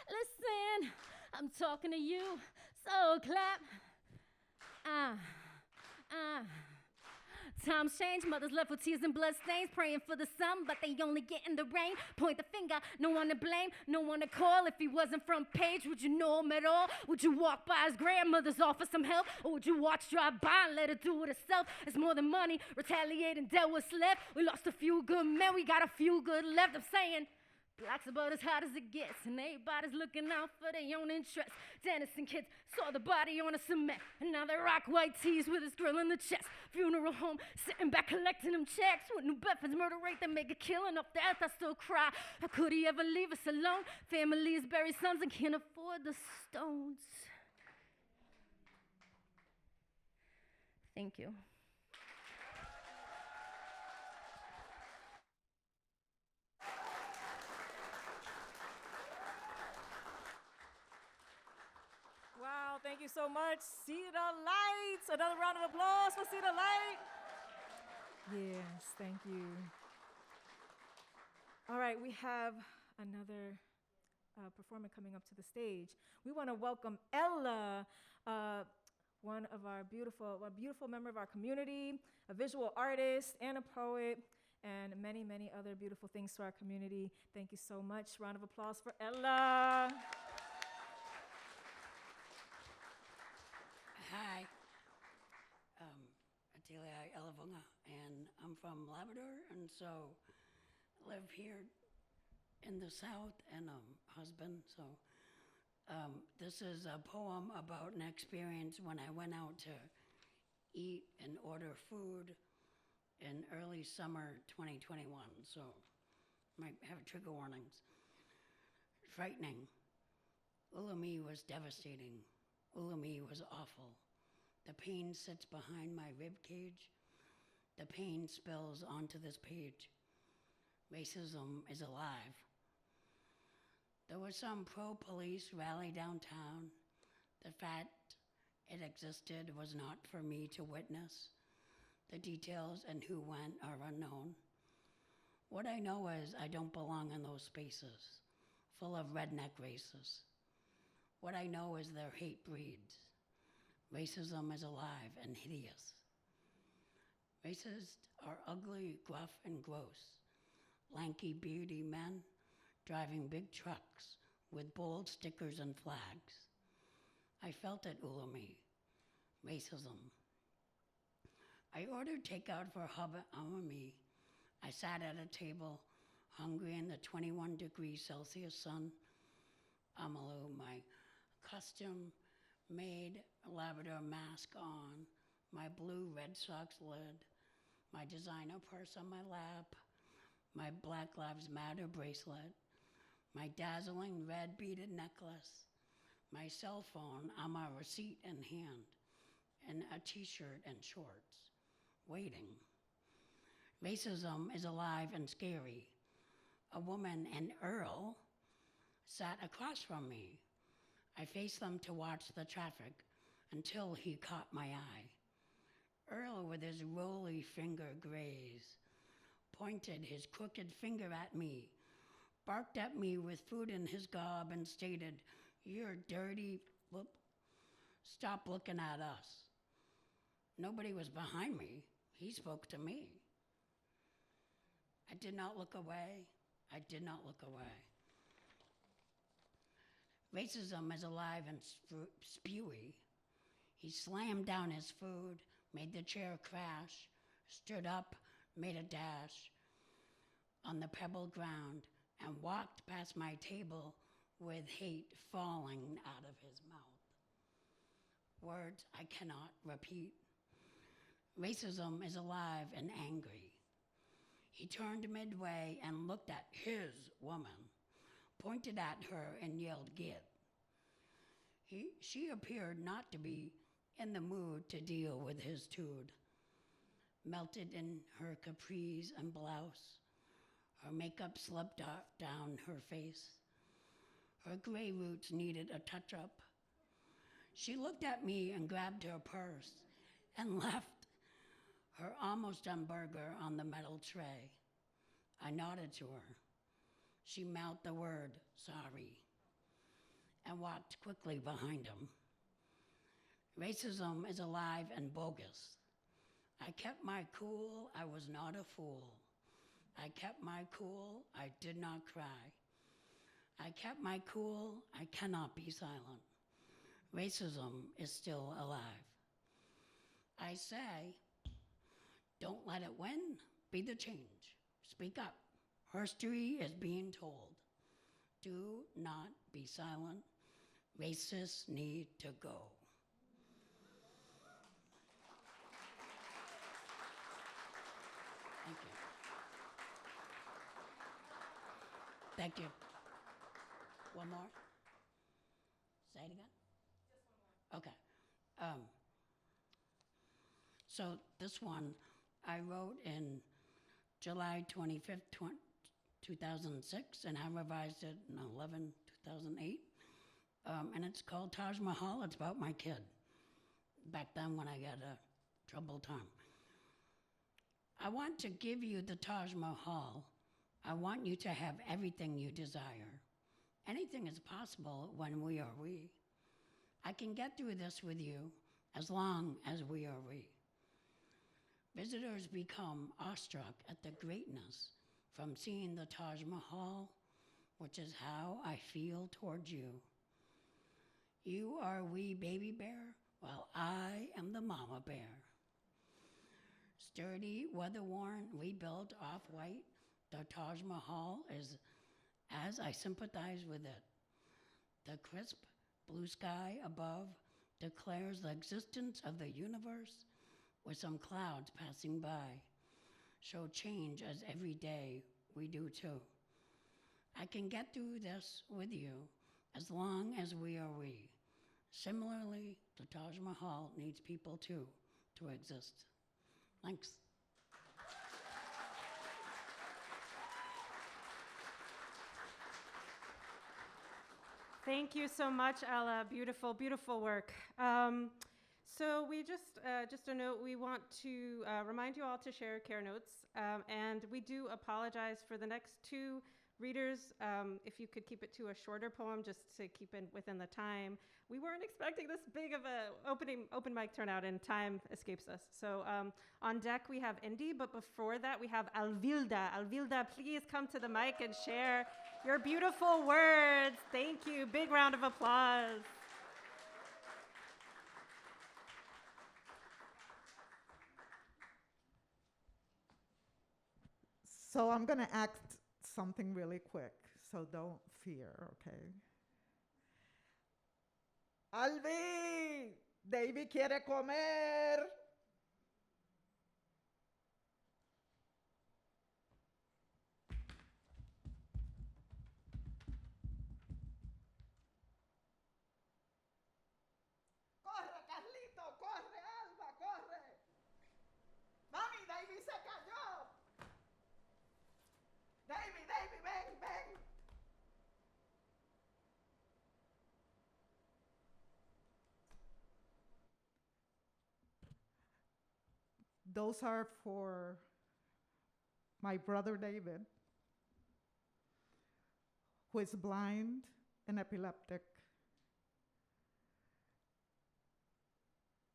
Listen, I'm talking to you, so clap. Times change, mothers left with tears and blood stains, praying for the sun, but they only get in the rain. Point the finger, no one to blame, no one to call. If he wasn't front page, would you know him at all? Would you walk by his grandmother's, offer some help? Or would you watch drive by and let her do it herself? It's more than money, retaliate and dealt what's left. We lost a few good men, we got a few good left. I'm saying, Black's about as hot as it gets, and everybody's looking out for their own interests. Dennis and kids saw the body on a cement, and now they rock white tees with his grill in the chest. Funeral home, sitting back collecting them checks. With New Bedford's murder rate, they make a killing off death. I still cry. How could he ever leave us alone? Families bury sons and can't afford the stones. Thank you. Wow, thank you so much. See the lights. Another round of applause for See the Light. Yes, thank you. All right, we have another performer coming up to the stage. We want to welcome Ella, one of a beautiful member of our community, a visual artist and a poet, and many, many other beautiful things to our community. Thank you so much. Round of applause for Ella. Hi, Lia Russell-Self, and I'm from Labrador, and so live here in the South, and husband. So this is a poem about an experience when I went out to eat and order food in early summer 2021. So might have trigger warnings. Frightening. Ulumi was devastating. Ulumi was awful. The pain sits behind my rib cage. The pain spills onto this page. Racism is alive. There was some pro-police rally downtown. The fact it existed was not for me to witness. The details and who went are unknown. What I know is I don't belong in those spaces, full of redneck racists. What I know is their hate breeds. Racism is alive and hideous. Racists are ugly, gruff, and gross. Lanky, beardy men driving big trucks with bold stickers and flags. I felt it, Ulumi. Racism. I ordered takeout for Hubba Ulumi. I sat at a table, hungry in the 21 degrees Celsius sun. Amalu, my custom-made Labrador mask on, my blue Red Sox lid, my designer purse on my lap, my Black Lives Matter bracelet, my dazzling red beaded necklace, my cell phone on my receipt in hand, and a t-shirt and shorts, waiting. Racism is alive and scary. A woman and Earl sat across from me. I faced them to watch the traffic until he caught my eye. Earl, with his rolly finger graze, pointed his crooked finger at me, barked at me with food in his gob, and stated, "You're dirty, whoop. Stop looking at us." Nobody was behind me. He spoke to me. I did not look away. I did not look away. Racism is alive and spewy. He slammed down his food, made the chair crash, stood up, made a dash on the pebbled ground, and walked past my table with hate falling out of his mouth. Words I cannot repeat. Racism is alive and angry. He turned midway and looked at his woman, pointed at her and yelled, "Get." She appeared not to be in the mood to deal with his tude. Melted in her capris and blouse. Her makeup slipped down her face. Her gray roots needed a touch-up. She looked at me and grabbed her purse and left her almost done burger on the metal tray. I nodded to her. She mouthed the word, "Sorry," and walked quickly behind him. Racism is alive and bogus. I kept my cool. I was not a fool. I kept my cool. I did not cry. I kept my cool. I cannot be silent. Racism is still alive. I say, don't let it win. Be the change. Speak up. History is being told. Do not be silent. Racists need to go. Thank you. Thank you. One more? Say it again? Just one more. Okay. So this one I wrote in July 25th, 2006, and I revised it in 11/2008. And it's called Taj Mahal. It's about my kid. Back then when I got a troubled time. I want to give you the Taj Mahal. I want you to have everything you desire. Anything is possible when we are we. I can get through this with you as long as we are we. Visitors become awestruck at the greatness from seeing the Taj Mahal, which is how I feel towards you. You are wee baby bear, while I am the mama bear. Sturdy, weather-worn, rebuilt off-white, the Taj Mahal is as I sympathize with it. The crisp blue sky above declares the existence of the universe, with some clouds passing by, show change as every day we do too. I can get through this with you as long as we are we. Similarly, the Taj Mahal needs people too to exist. Thanks. Thank you so much, Ella. Beautiful, beautiful work. So we just a note, we want to remind you all to share care notes. And we do apologize for the next two readers. If you could keep it to a shorter poem, just to keep it within the time. We weren't expecting this big of a open mic turnout, and time escapes us. So on deck we have Indy, but before that we have Alvilda. Alvilda, please come to the mic and share your beautiful words. Thank you. Big round of applause. So I'm going to act something really quick, so don't fear, okay? Alvi, Davy quiere comer. Corre, Carlito, corre, Alba, corre. Mami, Davy se cayó. Those are for my brother David, who is blind and epileptic.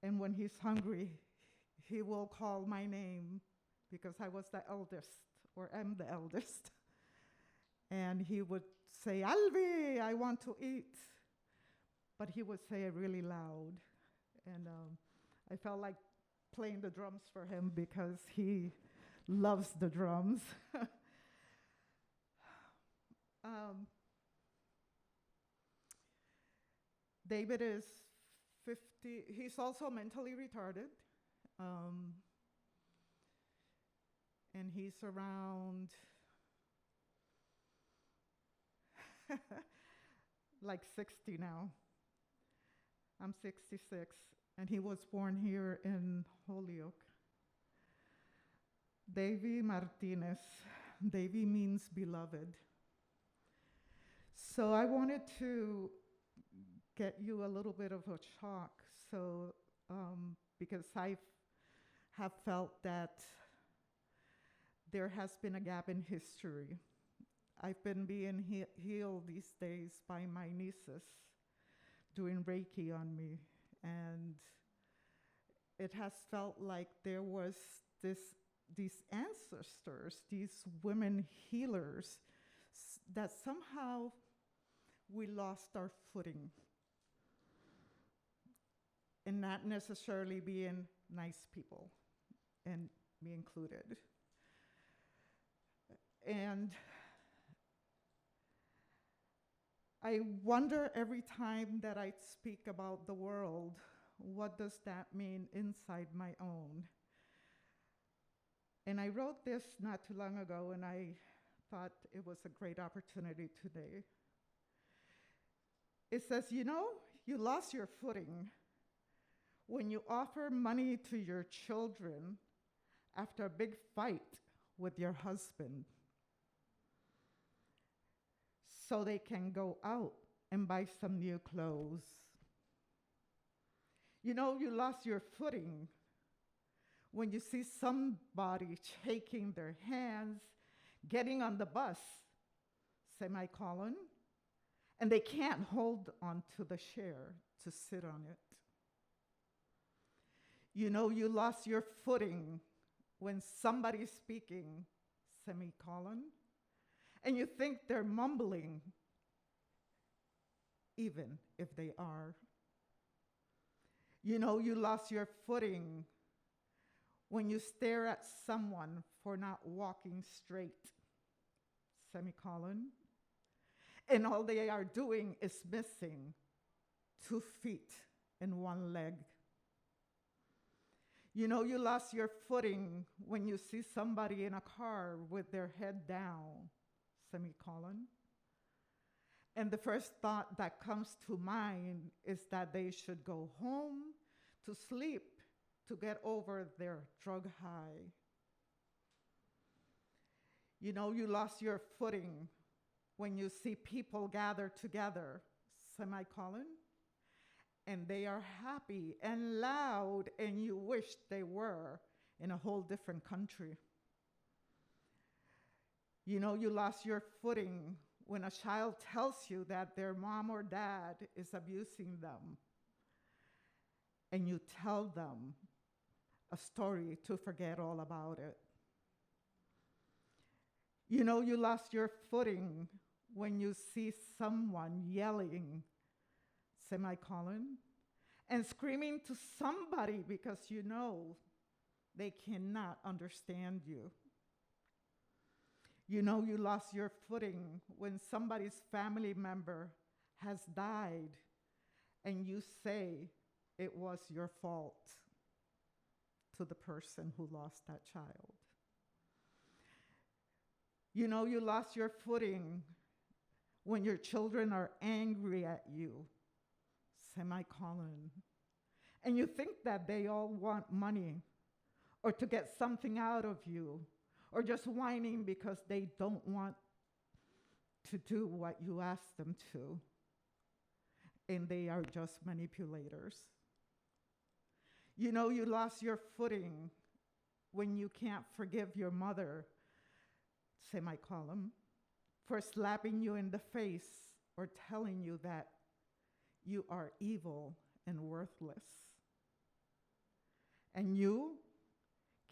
And when he's hungry, he will call my name because I was the eldest, or am the eldest. And he would say, Alvi, I want to eat. But he would say it really loud. And I felt like playing the drums for him because he loves the drums. David is 50, he's also mentally retarded. And he's around like 60 now. I'm 66, and he was born here in Holyoke. Davy Martinez. Davy means beloved. So I wanted to get you a little bit of a shock, because I have felt that there has been a gap in history. I've been being healed these days by my nieces doing Reiki on me, and it has felt like there was these ancestors, these women healers, that somehow we lost our footing, and not necessarily being nice people, and me included. And I wonder every time that I speak about the world, what does that mean inside my own? And I wrote this not too long ago, and I thought it was a great opportunity today. It says, you lost your footing when you offer money to your children after a big fight with your husband, so they can go out and buy some new clothes. You lost your footing when you see somebody shaking their hands, getting on the bus, semicolon, and they can't hold onto the chair to sit on it. You lost your footing when somebody's speaking, semicolon, and you think they're mumbling, even if they are. You lost your footing when you stare at someone for not walking straight, semicolon, and all they are doing is missing 2 feet and 1 leg. You lost your footing when you see somebody in a car with their head down, semicolon. And the first thought that comes to mind is that they should go home to sleep to get over their drug high. You lost your footing when you see people gather together, semicolon, and they are happy and loud, and you wish they were in a whole different country. You lost your footing when a child tells you that their mom or dad is abusing them, and you tell them a story to forget all about it. You lost your footing when you see someone yelling, semicolon, and screaming to somebody because they cannot understand you. You lost your footing when somebody's family member has died and you say it was your fault to the person who lost that child. You lost your footing when your children are angry at you, semicolon, and you think that they all want money or to get something out of you, or just whining because they don't want to do what you ask them to, and they are just manipulators. You lost your footing when you can't forgive your mother, semicolon, for slapping you in the face or telling you that you are evil and worthless. And you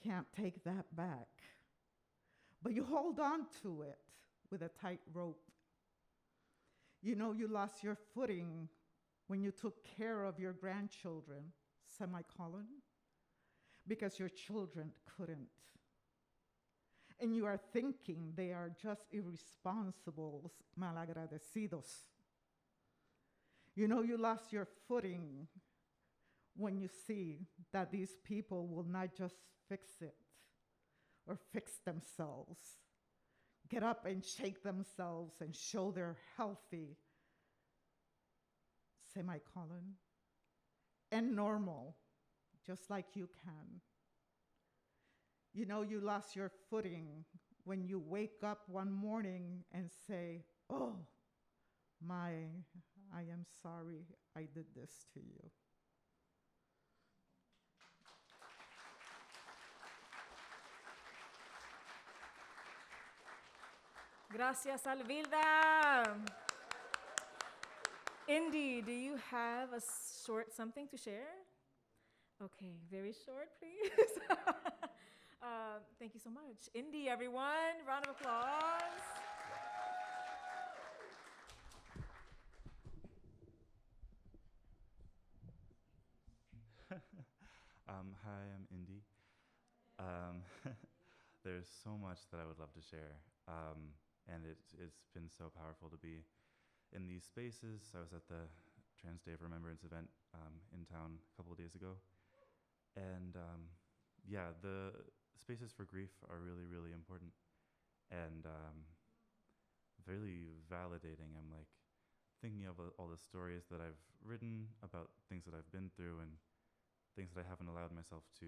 can't take that back, but you hold on to it with a tight rope. You know you lost your footing when you took care of your grandchildren, semicolon, because your children couldn't. And you are thinking they are just irresponsible, malagradecidos. You know you lost your footing when you see that these people will not just fix it or fix themselves, get up and shake themselves and show they're healthy, semicolon, and normal, just like you can. You know you lost your footing when you wake up one morning and say, oh, I am sorry I did this to you. Gracias, Alvilda. Indy, do you have a short something to share? Okay, very short, please. Thank you so much. Indy, everyone, round of applause. Hi, I'm Indy. There's so much that I would love to share, and it's been so powerful to be in these spaces. I was at the Trans Day of Remembrance event in town a couple of days ago, and yeah, the spaces for grief are really, really important, and really validating. I'm like thinking of all the stories that I've written about things that I've been through and things that I haven't allowed myself to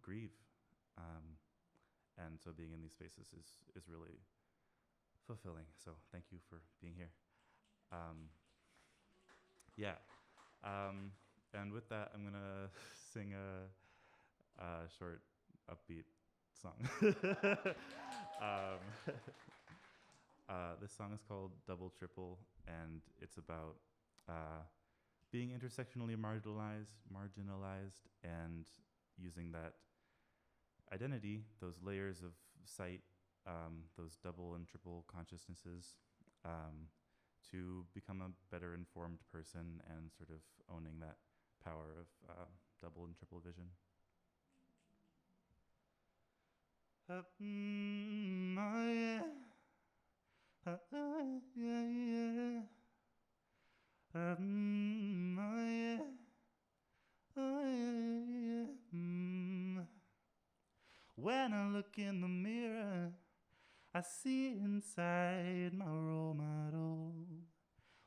grieve. And so being in these spaces is really fulfilling. So thank you for being here. And with that, I'm gonna sing a short, upbeat song. This song is called Double Triple, and it's about being intersectionally marginalized, and using that identity, those layers of sight, those double and triple consciousnesses, to become a better informed person and sort of owning that power of double and triple vision. When I look in the mirror, I see inside my role model.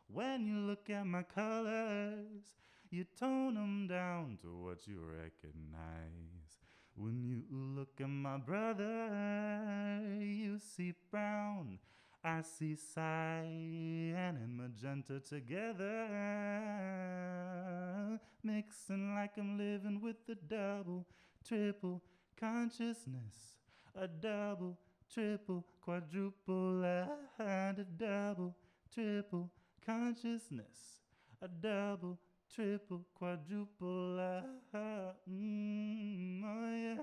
When you look at my colors, you tone them down to what you recognize. When you look at my brother, you see brown. I see cyan and magenta together, mixing like I'm living with a double, triple consciousness, a double, triple, quadruple, and a double, triple consciousness, a double, triple, quadruple, oh yeah,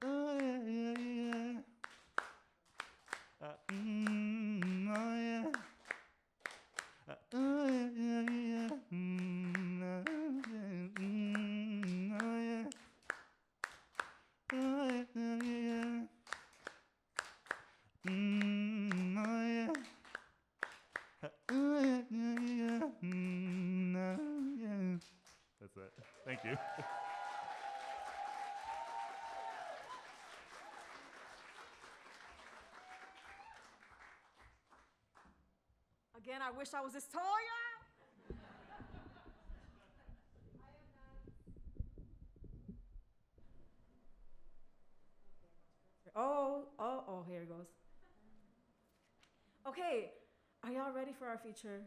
oh yeah, yeah. Oh yeah, oh yeah, yeah, oh yeah, oh yeah, oh yeah, oh yeah. That's it. Thank you. Again, I wish I was this tall, y'all. Oh, here it goes. Okay, are y'all ready for our feature?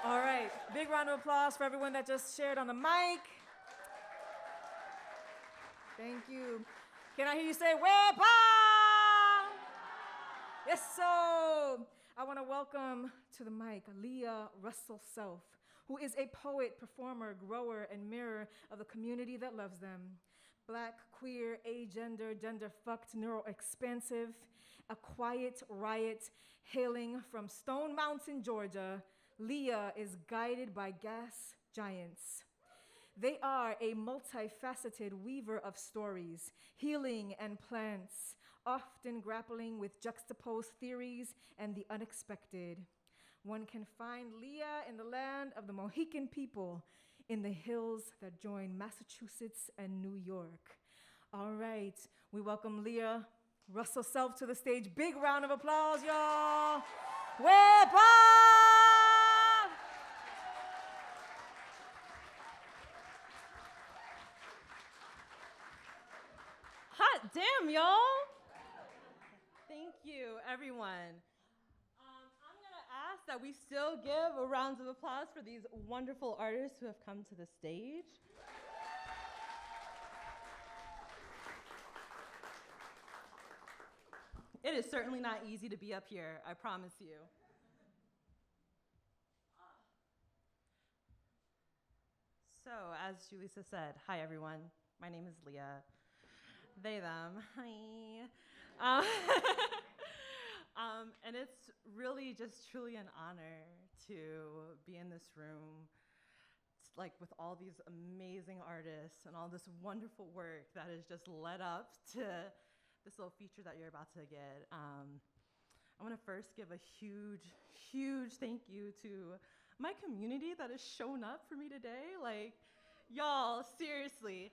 All right, big round of applause for everyone that just shared on the mic. Thank you. Can I hear you say, Wepa? Yes, so I want to welcome to the mic Lia Russell-Self, who is a poet, performer, grower, and mirror of the community that loves them. Black, queer, agender, gender-fucked, neuro-expansive, a quiet riot hailing from Stone Mountain, Georgia, Lia is guided by gas giants. They are a multifaceted weaver of stories, healing and plants, often grappling with juxtaposed theories and the unexpected. One can find Lia in the land of the Mohican people, in the hills that join Massachusetts and New York. All right, we welcome Lia Russell-Self to the stage. Big round of applause, y'all. Wepa! Hot damn, y'all. Thank you, everyone. I'm going to ask that we still give a round of applause for these wonderful artists who have come to the stage. It is certainly not easy to be up here, I promise you. So, as Julissa said, hi everyone, my name is Lia. They, them, hi. And it's really just truly an honor to be in this room, like with all these amazing artists and all this wonderful work that has just led up to this little feature that you're about to get. I want to first give a huge, huge thank you to my community that has shown up for me today. Like, y'all, seriously,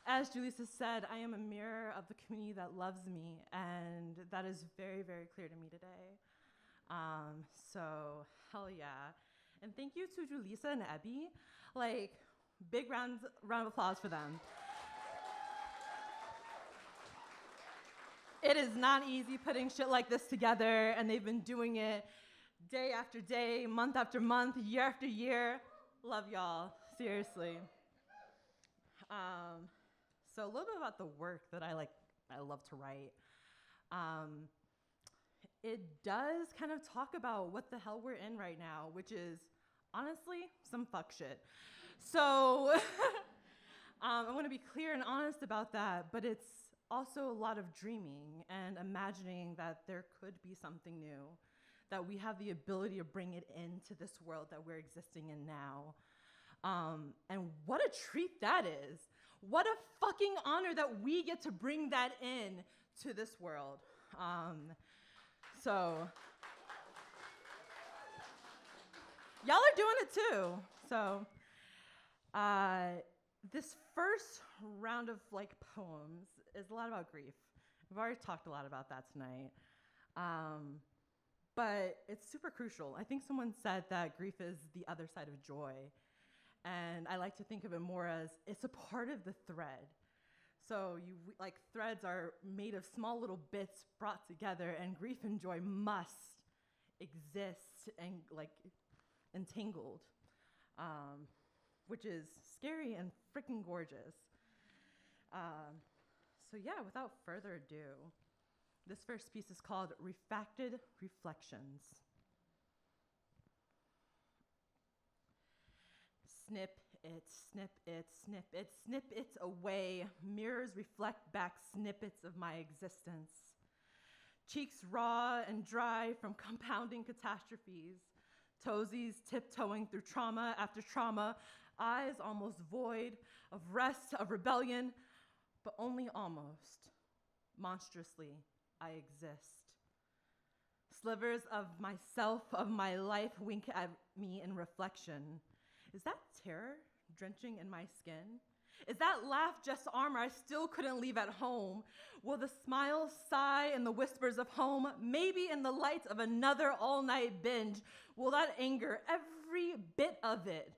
As Julissa said, I am a mirror of the community that loves me, and that is very, very clear to me today. So, hell yeah. And thank you to Julissa and Ebbie. Like, big round of applause for them. It is not easy putting shit like this together, and they've been doing it day after day, month after month, year after year. Love y'all, seriously. So a little bit about the work that I love to write. It does kind of talk about what the hell we're in right now, which is honestly some fuck shit. So I want to be clear and honest about that, but it's also a lot of dreaming and imagining that there could be something new, that we have the ability to bring it into this world that we're existing in now. And what a treat that is. What a fucking honor that we get to bring that in to this world. So y'all are doing it too. So this first round of poems is a lot about grief. We've already talked a lot about that tonight. But it's super crucial. I think someone said that grief is the other side of joy. And I like to think of it more as it's a part of the thread. So threads are made of small little bits brought together, and grief and joy must exist and entangled, which is scary and freaking gorgeous. So yeah, without further ado, this first piece is called Refracted Reflections. Snip it, snip it, snip it, snip it away. Mirrors reflect back snippets of my existence. Cheeks raw and dry from compounding catastrophes. Toesies tiptoeing through trauma after trauma. Eyes almost void of rest, of rebellion, but only almost. Monstrously, I exist. Slivers of myself, of my life, wink at me in reflection. Is that terror drenching in my skin? Is that laugh just armor I still couldn't leave at home? Will the smile sigh in the whispers of home? Maybe in the light of another all-night binge? Will that anger, every bit of it,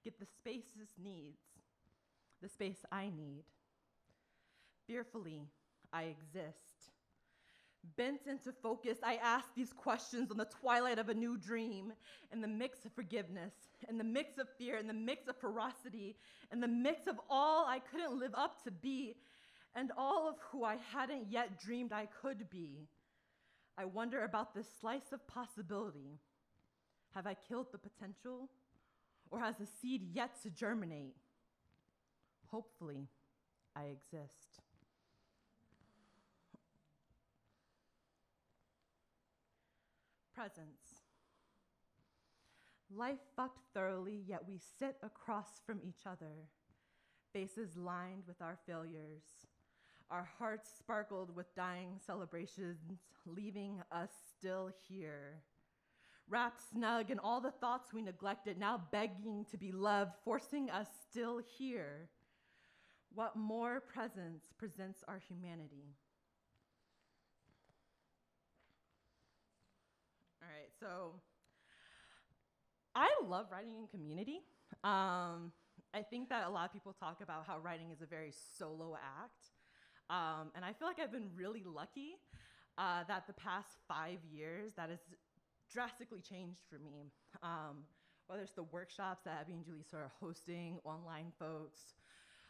get the space it needs? The space I need. Fearfully, I exist. Bent into focus, I ask these questions on the twilight of a new dream, in the mix of forgiveness, in the mix of fear, in the mix of ferocity, in the mix of all I couldn't live up to be, and all of who I hadn't yet dreamed I could be. I wonder about this slice of possibility. Have I killed the potential, or has the seed yet to germinate? Hopefully, I exist. Presence. Life fucked thoroughly, yet we sit across from each other, faces lined with our failures, our hearts sparkled with dying celebrations, leaving us still here. Wrapped snug in all the thoughts we neglected, now begging to be loved, forcing us still here. What more presence presents our humanity? All right, so I love writing in community. I think that a lot of people talk about how writing is a very solo act. And I feel like I've been really lucky that the past 5 years that has drastically changed for me. Whether it's the workshops that Ebbie and Julissa are hosting, online folks.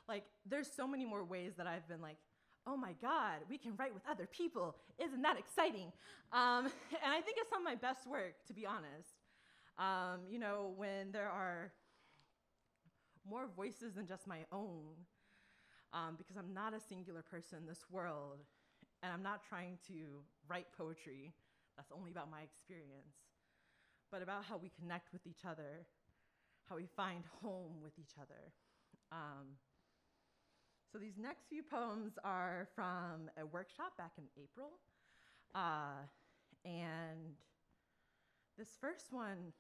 Like, there's so many more ways that I've been like, oh my God, we can write with other people. Isn't that exciting? And I think it's some of my best work, to be honest. You know, when there are more voices than just my own, because I'm not a singular person in this world, and I'm not trying to write poetry that's only about my experience, but about how we connect with each other, how we find home with each other. So these next few poems are from a workshop back in April. And this first one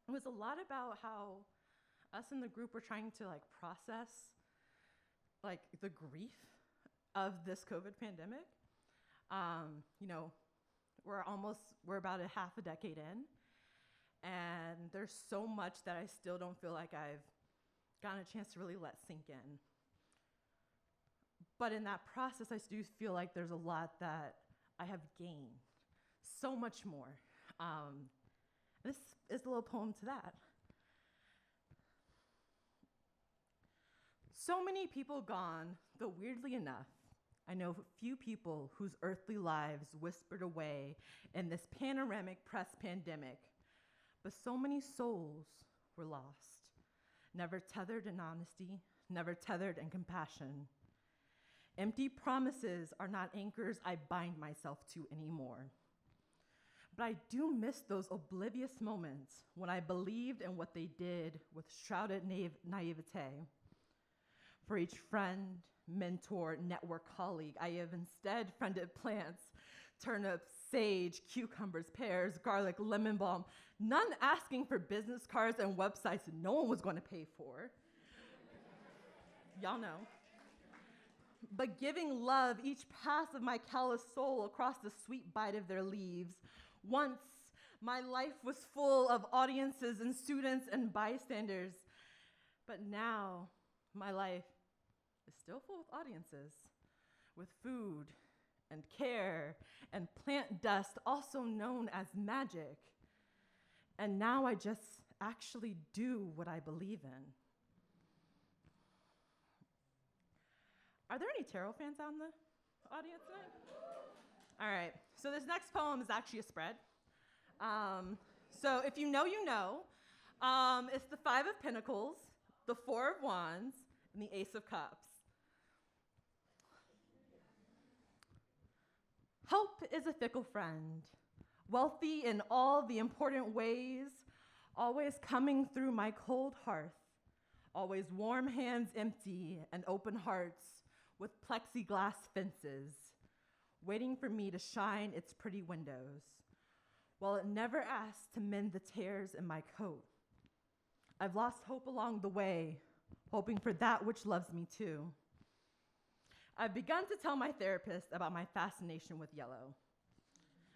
was a lot about how us in the group were trying to like process like the grief of this COVID pandemic. You know, we're about a half a decade in, and there's so much that I still don't feel like I've gotten a chance to really let sink in. But in that process, I do feel like there's a lot that I have gained, so much more. This is a little poem to that. So many people gone, though weirdly enough, I know few people whose earthly lives whispered away in this panoramic press pandemic, but so many souls were lost, never tethered in honesty, never tethered in compassion. Empty promises are not anchors I bind myself to anymore. But I do miss those oblivious moments when I believed in what they did with shrouded naivete. For each friend, mentor, network colleague, I have instead friended plants, turnips, sage, cucumbers, pears, garlic, lemon balm, none asking for business cards and websites no one was going to pay for. Y'all know. But giving love each pass of my callous soul across the sweet bite of their leaves. Once, my life was full of audiences and students and bystanders. But now, my life is still full of audiences, with food and care and plant dust, also known as magic. And now I just actually do what I believe in. Are there any tarot fans out in the audience tonight? All right, so this next poem is actually a spread. So if you know, you know. It's the Five of Pentacles, the Four of Wands, and the Ace of Cups. Hope is a fickle friend, wealthy in all the important ways, always coming through my cold hearth, always warm hands empty and open hearts with plexiglass fences, waiting for me to shine its pretty windows, while it never asks to mend the tears in my coat. I've lost hope along the way, hoping for that which loves me too. I've begun to tell my therapist about my fascination with yellow.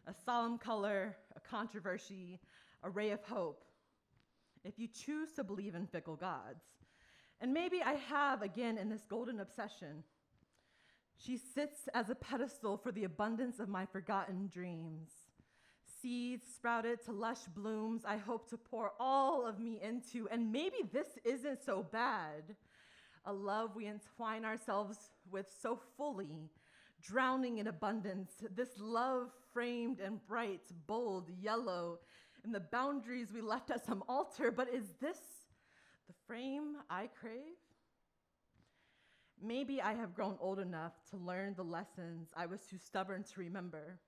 A solemn color, a controversy, a ray of hope, if you choose to believe in fickle gods. And maybe I have again in this golden obsession. She sits as a pedestal for the abundance of my forgotten dreams. Seeds sprouted to lush blooms I hope to pour all of me into, and maybe this isn't so bad. A love we entwine ourselves with so fully, drowning in abundance, this love framed and bright, bold, yellow, in the boundaries we left at some altar, but is this the frame I crave? Maybe I have grown old enough to learn the lessons I was too stubborn to remember.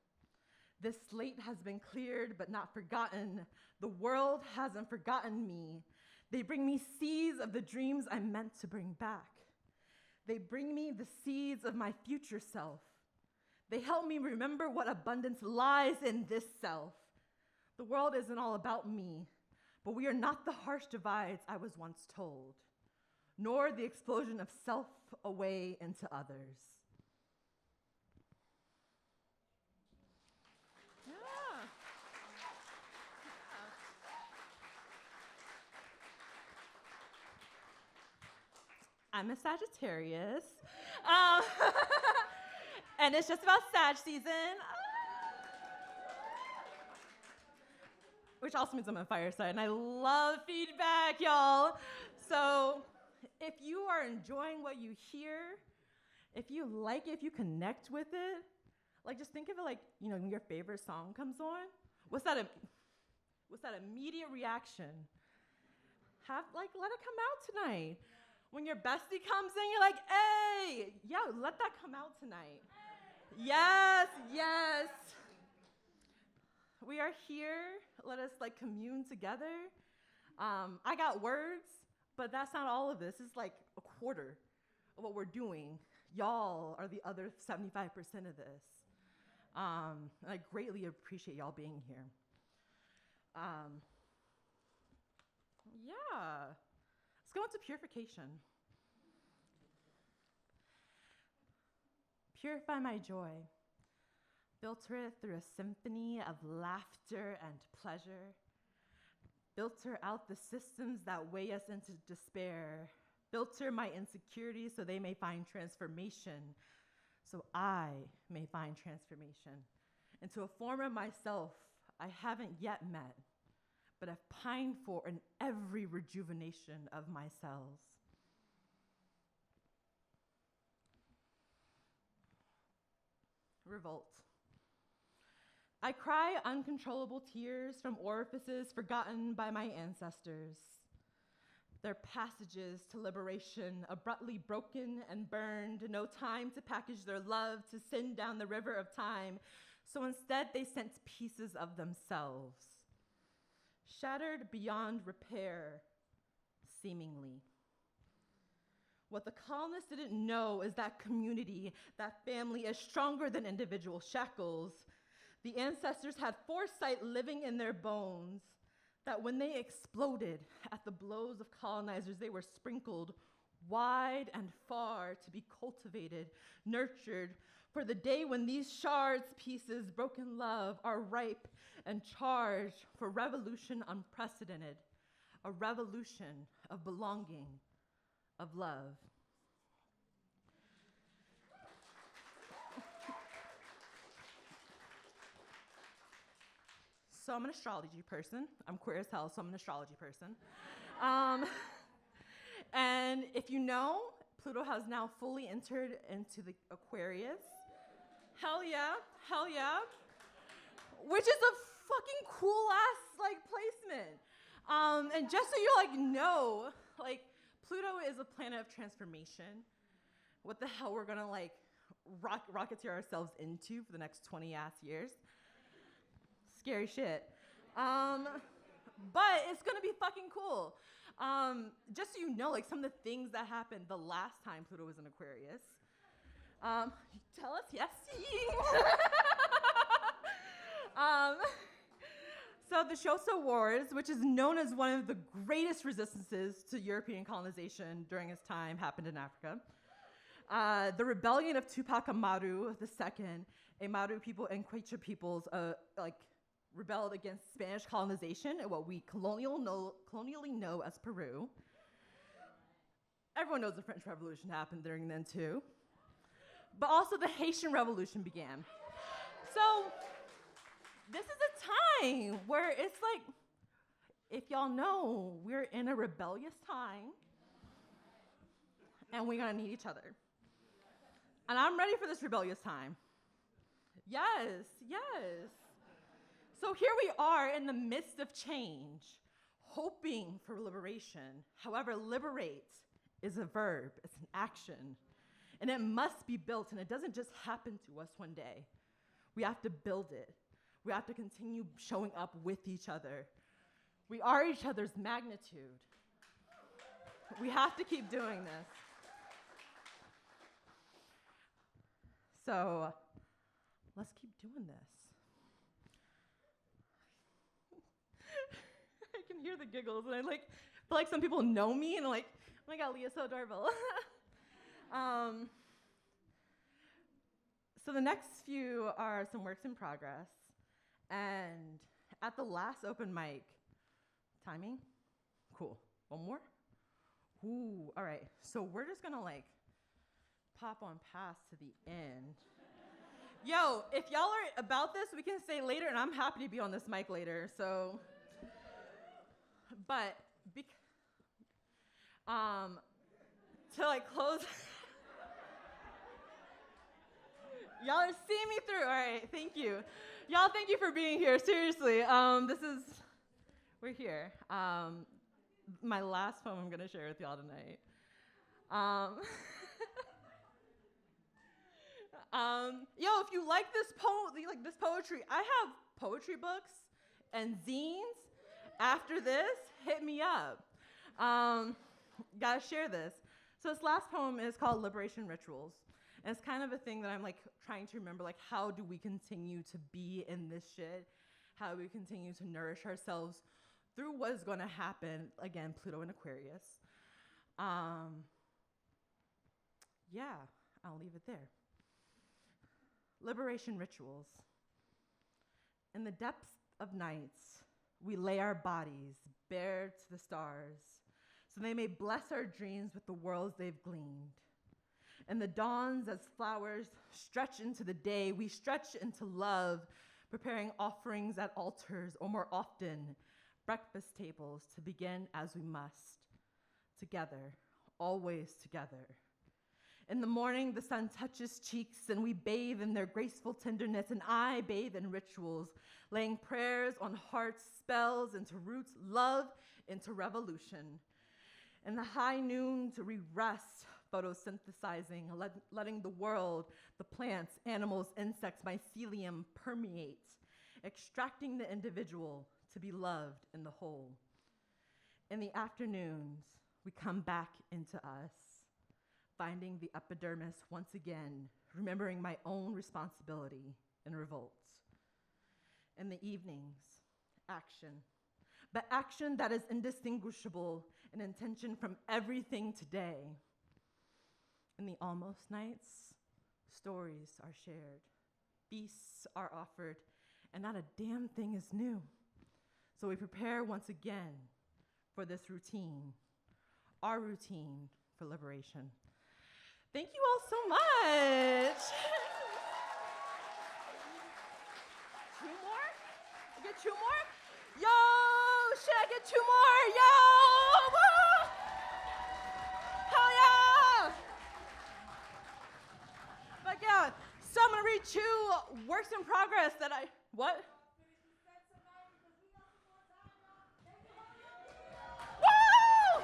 This slate has been cleared but not forgotten. The world hasn't forgotten me. They bring me seeds of the dreams I'm meant to bring back. They bring me the seeds of my future self. They help me remember what abundance lies in this self. The world isn't all about me, but we are not the harsh divides I was once told, nor the explosion of self away into others. I'm a Sagittarius. And it's just about Sag season. Which also means I'm a fire sign, and I love feedback, y'all. So if you are enjoying what you hear, if you like it, if you connect with it, like just think of it like, you know, when your favorite song comes on, what's that immediate reaction? Let it come out tonight. When your bestie comes in, you're like, hey, yeah, let that come out tonight. Yes, yes. We are here. Let us like commune together. I got words, but that's not all of this. It's like a quarter of what we're doing. Y'all are the other 75% of this. And I greatly appreciate y'all being here. Yeah. Let's go into purification. Purify my joy. Filter it through a symphony of laughter and pleasure. Filter out the systems that weigh us into despair. Filter my insecurities so they may find transformation, so I may find transformation into a form of myself I haven't yet met, but have pined for in every rejuvenation of my cells. Revolt. I cry uncontrollable tears from orifices forgotten by my ancestors. Their passages to liberation abruptly broken and burned, no time to package their love to send down the river of time, so instead they sent pieces of themselves, shattered beyond repair, seemingly. What the colonists didn't know is that community, that family, is stronger than individual shackles. The ancestors had foresight living in their bones, that when they exploded at the blows of colonizers, they were sprinkled wide and far to be cultivated, nurtured, for the day when these shards, pieces, broken love are ripe and charged for revolution unprecedented, a revolution of belonging, of love. So I'm an astrology person. I'm queer as hell, so I'm an astrology person. And if you know, Pluto has now fully entered into the Aquarius. Hell yeah, hell yeah. Which is a fucking cool ass like placement. And just so you like know, like Pluto is a planet of transformation. What the hell we're gonna like rocketeer ourselves into for the next 20 ass years. Scary shit. But it's gonna be fucking cool. Just so you know, like some of the things that happened the last time Pluto was in Aquarius. Tell us, yes. So the Xhosa Wars, which is known as one of the greatest resistances to European colonization during its time, happened in Africa. The rebellion of Tupac Amaru II, Amaru people and Quechua peoples, rebelled against Spanish colonization in what we colonially know as Peru. Everyone knows the French Revolution happened during then too. but also the Haitian Revolution began. So this is a time where it's like, if y'all know, we're in a rebellious time, and we're gonna need each other. And I'm ready for this rebellious time. Yes, yes. So here we are in the midst of change, hoping for liberation. However, liberate is a verb, it's an action, and it must be built, and it doesn't just happen to us one day. We have to build it. We have to continue showing up with each other. We are each other's magnitude. We have to keep doing this. So let's keep doing this. I can hear the giggles, and I feel like some people know me, and I'm like, oh my God, Leah's so adorable. So the next few are some works in progress, and at the last open mic, timing, cool. One more? Ooh, all right. So we're just gonna pop on past to the end. Yo, if y'all are about this, we can stay later, and I'm happy to be on this mic later. So, but to close, y'all are seeing me through. All right, thank you, y'all. Thank you for being here. Seriously, we're here. My last poem I'm gonna share with y'all tonight. Yo, if you like this poetry, I have poetry books and zines. After this, hit me up. Gotta share this. So this last poem is called Liberation Rituals. And it's kind of a thing that I'm trying to remember, how do we continue to be in this shit? How do we continue to nourish ourselves through what is gonna happen, again, Pluto and Aquarius. Yeah, I'll leave it there. Liberation rituals. In the depths of nights, we lay our bodies bare to the stars, so they may bless our dreams with the worlds they've gleaned. In the dawns, as flowers stretch into the day, we stretch into love, preparing offerings at altars, or more often, breakfast tables to begin as we must. Together, always together. In the morning, the sun touches cheeks, and we bathe in their graceful tenderness, and I bathe in rituals, laying prayers on hearts, spells into roots, love into revolution. In the high noon, we rest, photosynthesizing, letting the world, the plants, animals, insects, mycelium permeate, extracting the individual to be loved in the whole. In the afternoons, we come back into us, finding the epidermis once again, remembering my own responsibility in revolt. In the evenings, action, but action that is indistinguishable in intention from everything today. In the almost nights, stories are shared, feasts are offered, and not a damn thing is new. So we prepare once again for this routine, our routine for liberation. Thank you all so much. 2 more? I get 2 more? Yo, should I get 2 more? Yo, woo! Hell yeah! But yeah, so I'm gonna read 2 works in progress that what? Woo!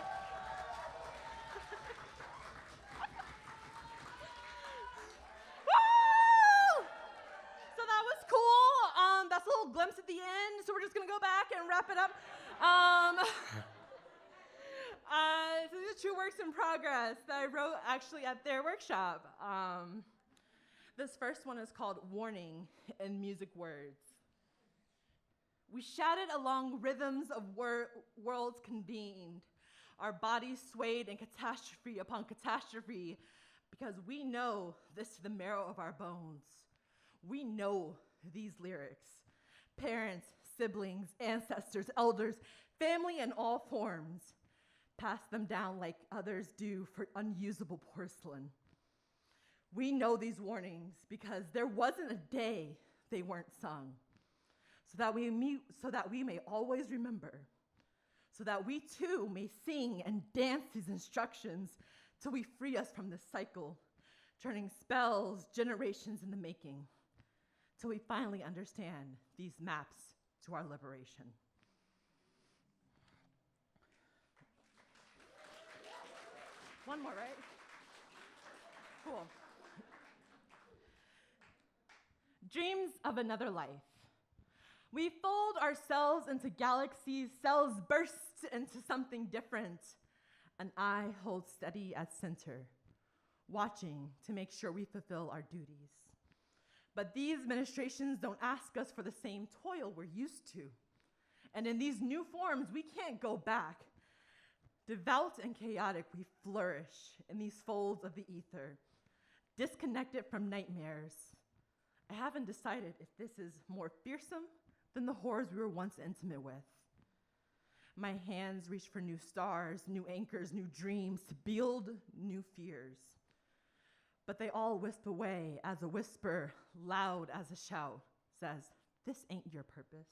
Woo! So that was cool. That's a little glimpse at the end. So we're just gonna go back and wrap it up. So these are 2 works in progress that I wrote actually at their workshop. This first one is called Warning in Music Words. We shouted along rhythms of worlds convened. Our bodies swayed in catastrophe upon catastrophe because we know this to the marrow of our bones. We know these lyrics. Parents, siblings, ancestors, elders, family in all forms. Pass them down like others do for unusable porcelain. We know these warnings because there wasn't a day they weren't sung, so that we may always remember, so that we too may sing and dance these instructions till we free us from this cycle, turning spells, generations in the making, till we finally understand these maps to our liberation. One more, right? Cool. Dreams of another life. We fold ourselves into galaxies, cells burst into something different, and I hold steady at center, watching to make sure we fulfill our duties. But these administrations don't ask us for the same toil we're used to. And in these new forms, we can't go back. Devout and chaotic, we flourish in these folds of the ether, disconnected from nightmares. I haven't decided if this is more fearsome than the horrors we were once intimate with. My hands reach for new stars, new anchors, new dreams, to build new fears. But they all wisp away as a whisper, loud as a shout, says, "This ain't your purpose."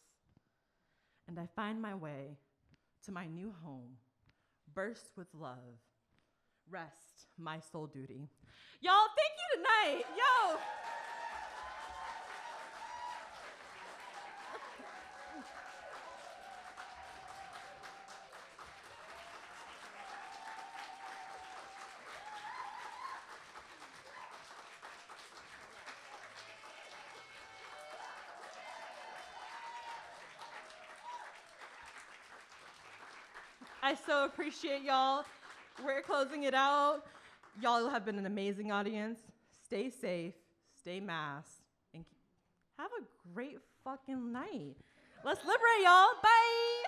And I find my way to my new home, burst with love, rest my sole duty. Y'all, thank you tonight. Yo! I so appreciate y'all. We're closing it out. Y'all have been an amazing audience. Stay safe, stay masked, and have a great fucking night. Let's liberate, y'all. Bye.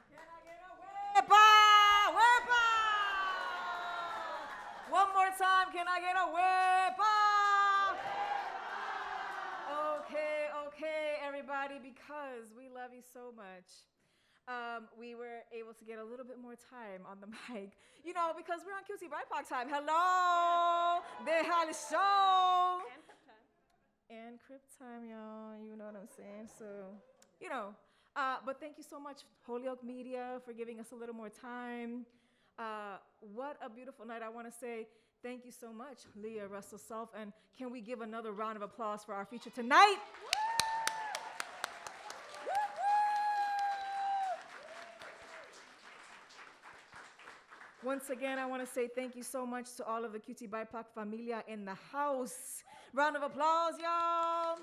Can I get a wepa? Wepa! One more time, can I get a wepa? Okay, everybody, because we love you so much. We were able to get a little bit more time on the mic, because we're on QTBIPOC time. Hello, deja el show. And Crip time, y'all. You know what I'm saying? So, but thank you so much, Holyoke Media, for giving us a little more time. What a beautiful night. I want to say thank you so much, Lia Russell-Self. And can we give another round of applause for our feature tonight? Once again, I want to say thank you so much to all of the QTBIPOC familia in the house. Round of applause, y'all.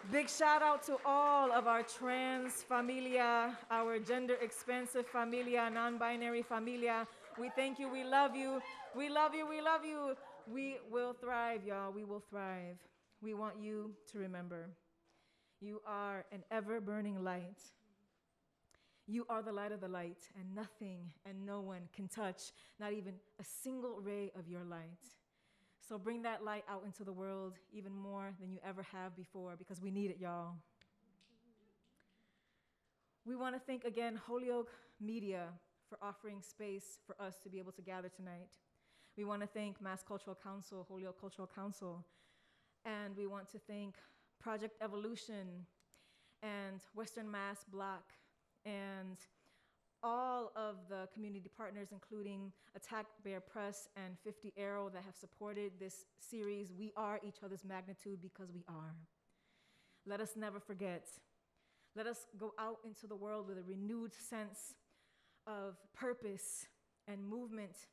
Big shout out to all of our trans familia, our gender expansive familia, non-binary familia. We thank you, we love you, we love you, we love you. We will thrive, y'all, we will thrive. We want you to remember, you are an ever-burning light. You are the light of the light, and nothing and no one can touch, not even a single ray of your light. So bring that light out into the world even more than you ever have before, because we need it, y'all. We want to thank again Holyoke Media for offering space for us to be able to gather tonight. We want to thank Mass Cultural Council, Holyoke Cultural Council, and we want to thank Project Evolution and Western Mass Block, and all of the community partners, including Attack Bear Press and 50 Arrow, that have supported this series. We are each other's magnitude because we are. Let us never forget. Let us go out into the world with a renewed sense of purpose and movement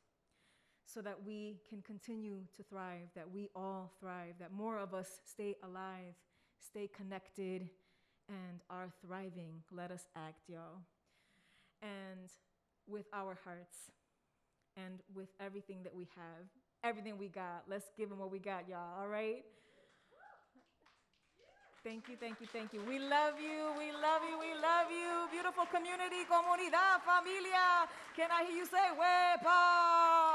so that we can continue to thrive, that we all thrive, that more of us stay alive, stay connected, and are thriving. Let us act, y'all. And with our hearts and with everything that we have, everything we got, let's give them what we got, y'all, all right? Thank you, thank you, thank you. We love you, we love you, we love you. Beautiful community, comunidad, familia. Can I hear you say, Wepa?